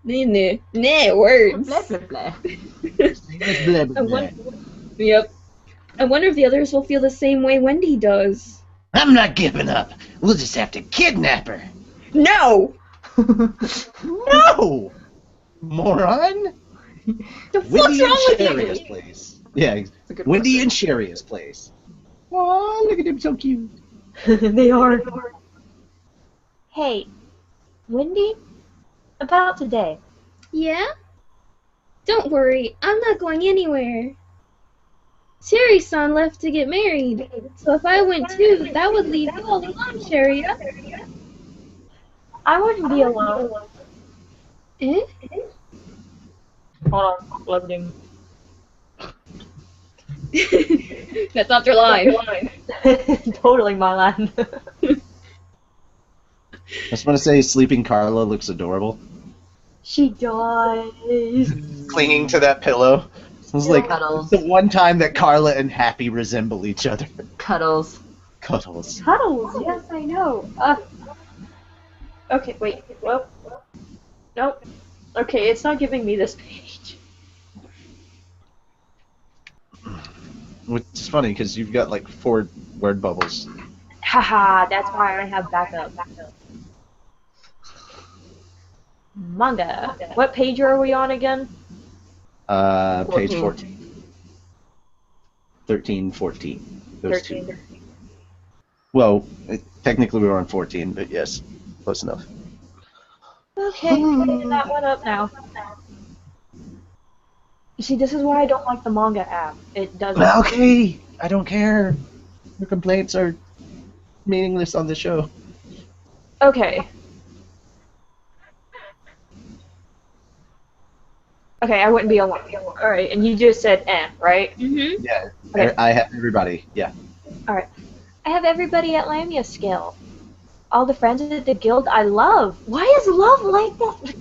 words. Blah, blah, blah. Yep. I wonder if the others will feel the same way Wendy does. I'm not giving up. We'll just have to kidnap her. No! No! Moron! The fuck's wrong with Sharia's you? place. Yeah, It's a good Wendy question. and Sharia's place. Oh, look at him, so cute. They are. Hey, Wendy? About today. Yeah? Don't worry, I'm not going anywhere. Sherry-san left to get married, so if I went too, that would leave you all alone, Sharia. I wouldn't be alone. Eh? Hold on, loading. That's not your line. Totally my line. I just want to say Sleeping Carla looks adorable. She does. Clinging to that pillow. It was like Cuddles. the one time that Carla and Happy resemble each other. Cuddles. Cuddles. Cuddles, yes, I know. Okay, wait. Well, nope. Okay, it's not giving me this page. Which is funny because you've got like 4 word bubbles. Haha, that's why I have backup. Manga. What page are we on again? Page 14. 14. 13, 14. Those 13. two. Well, technically we were on 14, but yes, close enough. Okay, picking that one up now. You see, this is why I don't like the manga app. It doesn't. Okay, I don't care. Your complaints are meaningless on the show. Okay. Okay, I wouldn't be alone. Alright, and you just said right? Mm-hmm. Yeah, Okay. I have everybody. Yeah. Alright. I have everybody at Lamia's scale. All the friends at the guild I love. Why is love like that?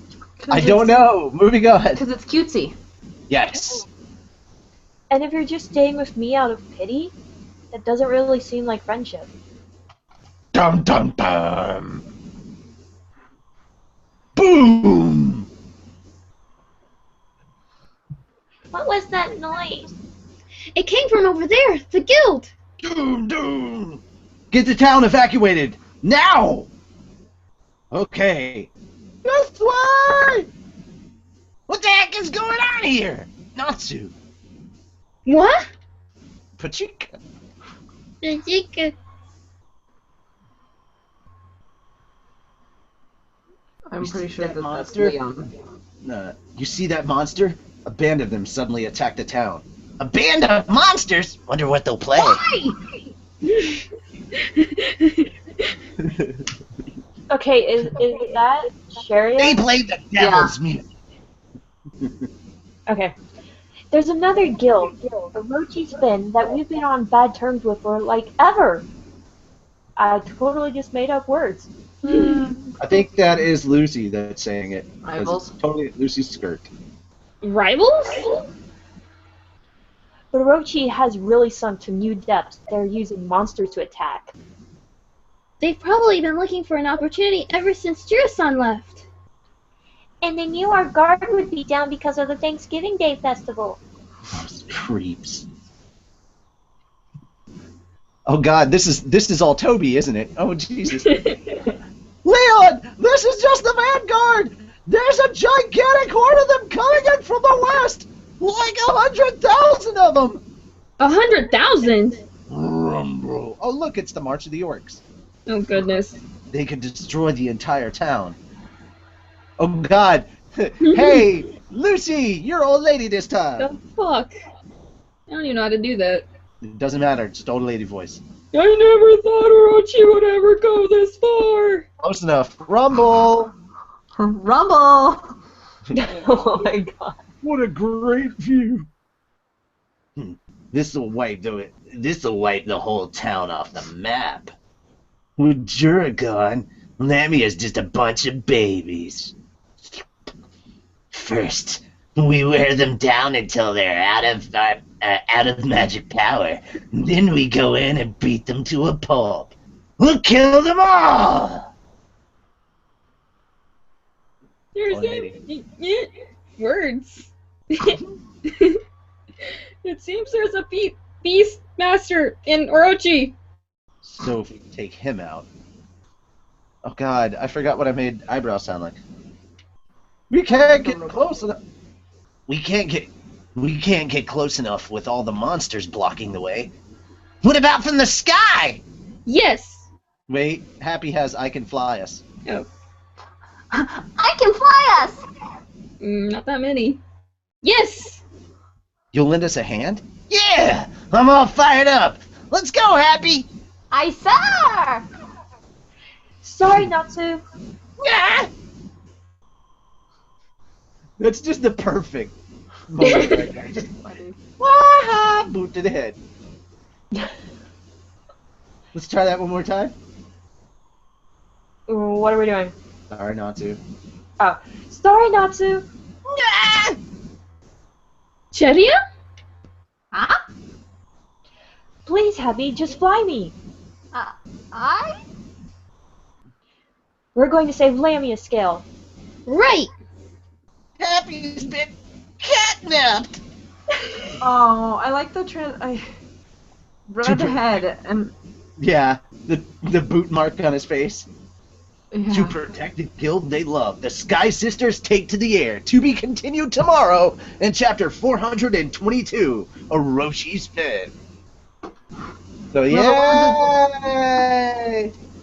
I don't know. Moving on. Because it's cutesy. Yes. And if you're just staying with me out of pity, that doesn't really seem like friendship. Dum dum dum. Boom. What was that noise? It came from over there, the guild. Doom doom. Get the town evacuated now. Okay. This way. What the heck is going on here? Natsu. What? Pachika. I'm pretty sure that that's monster? Leon. You see that monster? A band of them suddenly attacked the town. A band of monsters? Wonder what they'll play. Okay, is that Sharia? They played the devil's music. Okay. There's another guild, Orochi Spin, that we've been on bad terms with for like ever. I totally just made up words. I think that is Lucy that's saying it. 'cause Rivals? it's totally Lucy's skirt. Rivals? But Orochi has really sunk to new depths. They're using monsters to attack. They've probably been looking for an opportunity ever since Jiro-san left. And they knew our guard would be down because of the Thanksgiving Day festival. Those creeps. Oh God, this is all Toby, isn't it? Oh Jesus. Leon, this is just the vanguard. There's a gigantic horde of them coming in from the west, like 100,000 of them. 100,000? Rumble. Oh look, it's the March of the Orcs. Oh goodness. They could destroy the entire town. Oh God. Hey, Lucy, you're old lady this time. The fuck? I don't even know how to do that. It doesn't matter, just old lady voice. I never thought Orochi would ever go this far. Close enough. Rumble. Rumble! Oh my god. What a great view. This'll wipe the whole town off the map. With Juragon, Lamia's just a bunch of babies. First, we wear them down until they're out of magic power. Then we go in and beat them to a pulp. We'll kill them all. There's words. It seems there's a beast master in Orochi. So if we take him out. Oh God, I forgot what I made eyebrows sound like. We can't get close enough. We can't get close enough with all the monsters blocking the way. What about from the sky? Yes. Wait, Happy has I can fly us. Oh. I can fly us! Not that many. Yes! You'll lend us a hand? Yeah! I'm all fired up! Let's go, Happy! I sir! Sorry, Natsu. Yeah! That's just the perfect moment right there. Just, wah-ha! Boot to the head. Let's try that one more time. What are we doing? Sorry, not to. Oh. Sorry, Natsu. Yeah! Cheria? Huh? Please, Happy, just fly me. I? We're going to save Lamia's scale. Right! Happy's been catnapped! Oh, I like the I read ahead and Yeah, the boot mark on his face. yeah. To protect the guild they love, the Sky Sisters take to the air. To be continued tomorrow in chapter 422, Oroshi's Pen. So yay!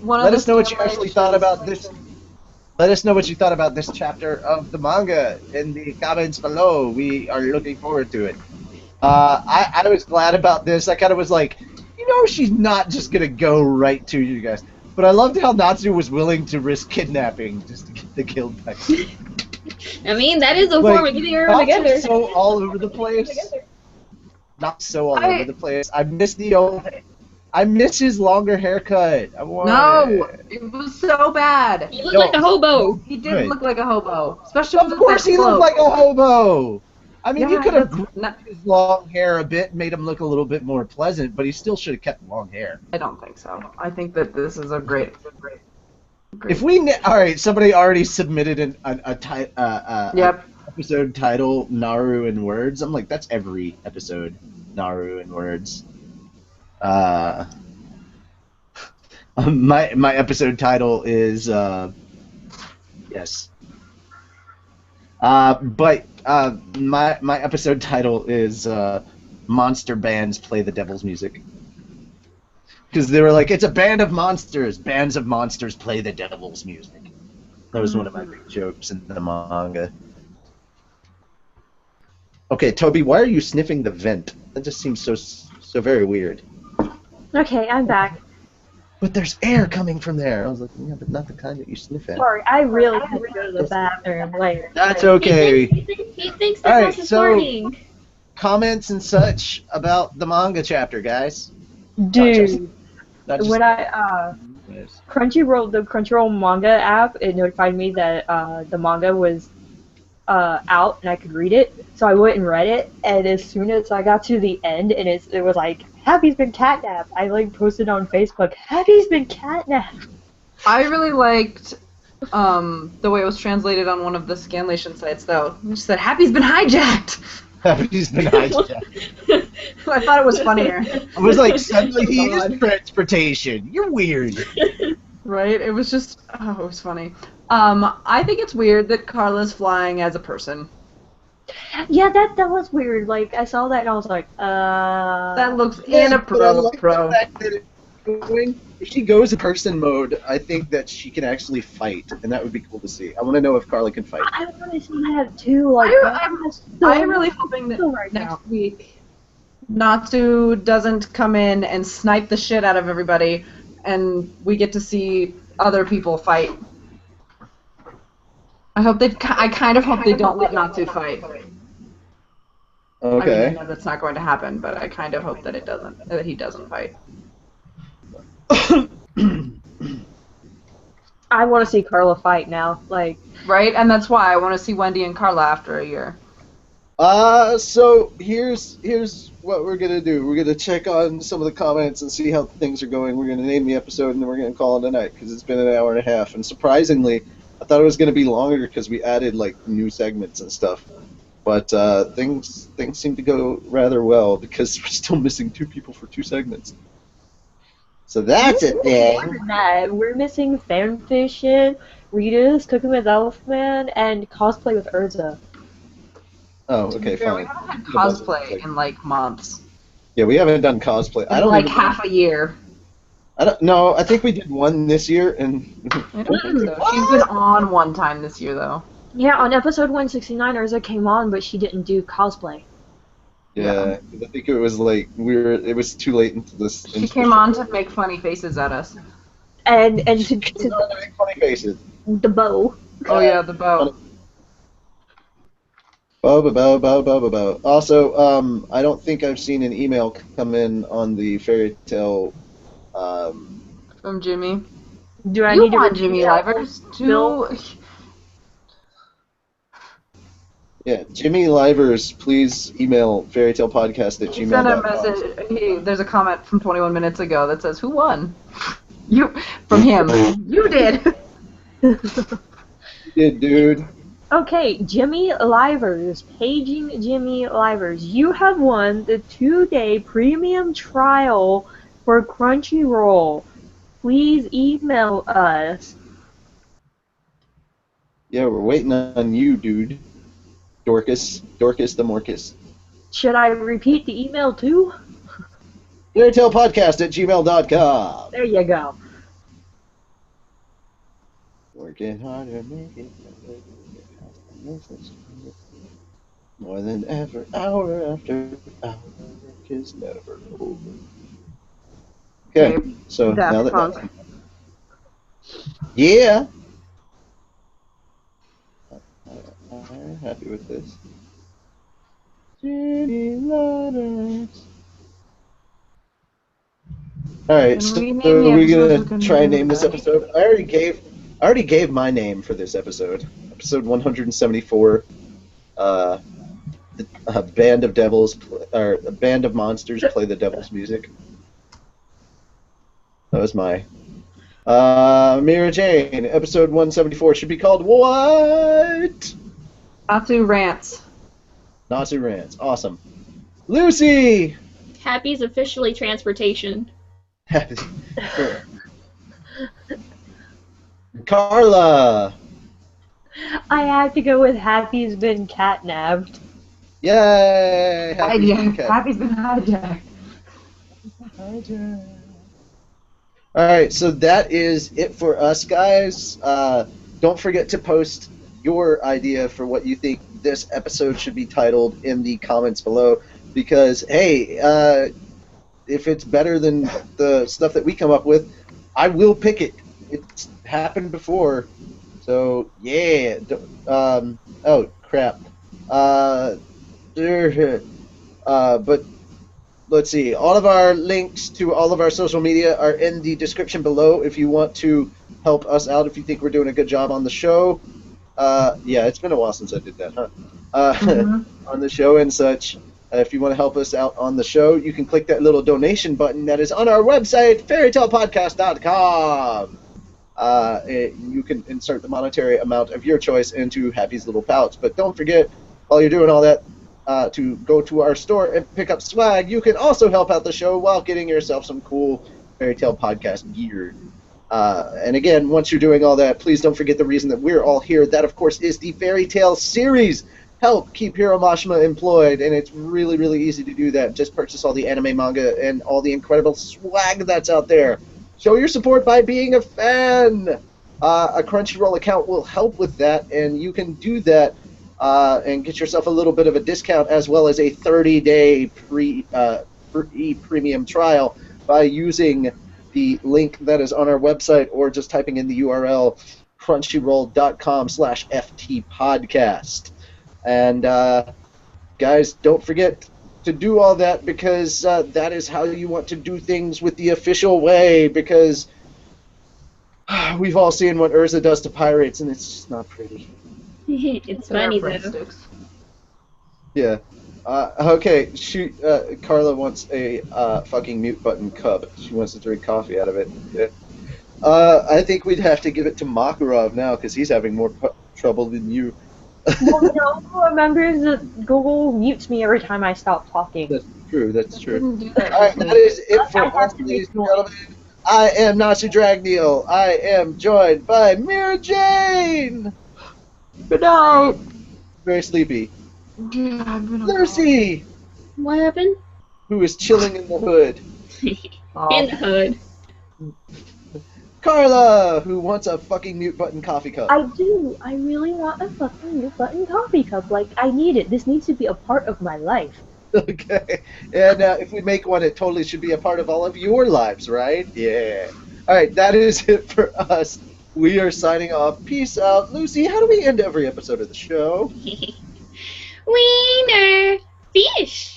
Let us know what you actually thought about this. Let us know what you thought about this chapter of the manga in the comments below. We are looking forward to it. I was glad about this. I kind of was like, you know, she's not just gonna go right to you guys. But I loved how Natsu was willing to risk kidnapping just to get the guild back. I mean, that is a form of getting everyone together. Natsu's so all over the place. Not so all over the place. I miss his longer haircut. I want No, it. it was so bad. He looked like a hobo. He did Right. look like a hobo, especially with Of course that he looked cloak. like a hobo. I mean, you Yeah, could have that's grown not- his long hair a bit, made him look a little bit more pleasant, but he still should have kept long hair. I don't think so. I think that this is a great. If we, all right, somebody already submitted a Yep. episode title, Naru in words. I'm like, that's every episode, Naru in words. My episode title is yes. But my episode title is Monster Bands Play the Devil's Music. Because they were like, it's a band of monsters. Bands of monsters play the devil's music. That was one of my big jokes in the manga. Okay, Toby, why are you sniffing the vent? That just seems so very weird. Okay, I'm back. But there's air coming from there. I was like, yeah, but not the kind that you sniff at. Sorry, I really had to go to the bathroom later. That's okay. He thinks the All right, house is so- farting. Comments and such about the manga chapter, guys. Dude, Not just when I Crunchyroll, the Crunchyroll manga app, it notified me that the manga was out and I could read it. So I went and read it, and as soon as I got to the end and it was like Happy's been catnapped. I like posted on Facebook, Happy's been catnapped. I really liked the way it was translated on one of the scanlation sites, though. It just said, Happy's been hijacked! Happy's been hijacked. I thought it was funnier. I was like, suddenly he is transportation. You're weird. Right? It was just, it was funny. I think it's weird that Carla's flying as a person. Yeah, that was weird. Like, I saw that and I was like, That looks But I inappropriate. like the fact that if she goes in person mode, I think that she can actually fight, and that would be cool to see. I want to know if Carla can fight. I want to see that too. Like, I'm really hoping that right next now. week Natsu doesn't come in and snipe the shit out of everybody, and we get to see other people fight. I kind of hope they don't let Natsu fight. Okay. I mean, I know that's not going to happen, but I kind of hope that he doesn't fight. I want to see Carla fight now. Like, Right? And that's why I want to see Wendy and Carla after a year. So here's what we're gonna do. We're gonna check on some of the comments and see how things are going. We're gonna name the episode and then we're gonna call it a night because it's been an hour and a half. And surprisingly, I thought it was gonna be longer because we added like new segments and stuff. But things seem to go rather well because we're still missing 2 people for 2 segments. So that's it, more then. than that, we're missing Fanfishin, Reedus, Cooking with Elfman, and Cosplay with Urza. Oh, okay, Yeah, we fine. haven't had cosplay in like months. Yeah, we haven't done cosplay. I In don't like even- half a year. I don't know. I think we did one this year, and I don't think so. She's been on one time this year, though. Yeah, on episode 169, Urza came on, but she didn't do cosplay. yeah, I think it was like it was too late into this. She came on to make funny faces at us. And to make funny faces. the bow. Oh yeah, the bow. Bo. Also, I don't think I've seen an email come in on the fairy tale. From Jimmy. Do I You need to want repeat Jimmy that? Livers Bill? to... Yeah, Jimmy Livers, please email He sent a fairytalepodcast@gmail.com. message. There's a comment from 21 minutes ago that says, "Who won?" You, from him. You did. Yeah, dude. Okay, Jimmy Livers, paging Jimmy Livers. You have won the 2-day premium trial for Crunchyroll. Please email us. Yeah, we're waiting on you, dude. Dorcas the Morcus. Should I repeat the email too? fairytalepodcast@gmail.com. There you go. Working harder, make it more than ever, hour after hour, work is never over. Okay, so Daft now that Punk. yeah, I'm happy with this. All right, Can so we name the we're episode? gonna try and name this episode. I already gave my name for this episode. Episode 174. A band of devils, or a band of monsters play the devil's music. That was my. Mira Jane, episode 174 should be called what? Natsu rants. Natsu Rants. Awesome. Lucy! Happy's officially transportation. Carla! I had to go with Happy's been catnapped. Yay! Happy's been hijacked. Alright, so that is it for us, guys. Don't forget to post your idea for what you think this episode should be titled in the comments below, because, hey, if it's better than the stuff that we come up with, I will pick it. It's happened before. So, yeah. Oh, crap. But let's see. All of our links to all of our social media are in the description below if you want to help us out, if you think we're doing a good job on the show. Yeah, it's been a while since I did that, huh? On the show and such. If you want to help us out on the show, you can click that little donation button that is on our website, fairytalepodcast.com. You can insert the monetary amount of your choice into Happy's little pouch. But don't forget, while you're doing all that, to go to our store and pick up swag. You can also help out the show while getting yourself some cool Fairy Tale Podcast gear. And again, once you're doing all that, please don't forget the reason that we're all here. That, of course, is the Fairy Tale series. Help keep Hiro Mashima employed, and it's really, really easy to do that. Just purchase all the anime, manga, and all the incredible swag that's out there. Show your support by being a fan. A Crunchyroll account will help with that, and you can do that and get yourself a little bit of a discount as well as a 30-day free premium trial by using the link that is on our website or just typing in the URL crunchyroll.com/ftpodcast. And guys, don't forget to do all that because that is how you want to do things with the official way, because we've all seen what Urza does to pirates and it's just not pretty. It's funny though. Sticks. Yeah. Okay, Carla wants a fucking mute button cup. She wants to drink coffee out of it. Yeah. I think we'd have to give it to Makarov now because he's having more trouble than you. Well, no, remember that Google mutes me every time I stop talking. That's true, that's true. Didn't do that. Alright, that is it for I have us, to ladies and make gentlemen. I am Nazi Dragneel. I am joined by Mira Jane. Good night. Very sleepy. Yeah, I've been Lucy, What happened? who is chilling in the hood. In the hood. Carla, who wants a fucking mute button coffee cup. I do. I really want a fucking mute button coffee cup. Like, I need it. This needs to be a part of my life. Okay. And if we make one, it totally should be a part of all of your lives, right? Yeah. All right, that is it for us. We are signing off. Peace out. Lucy, how do we end every episode of the show? Wiener fish.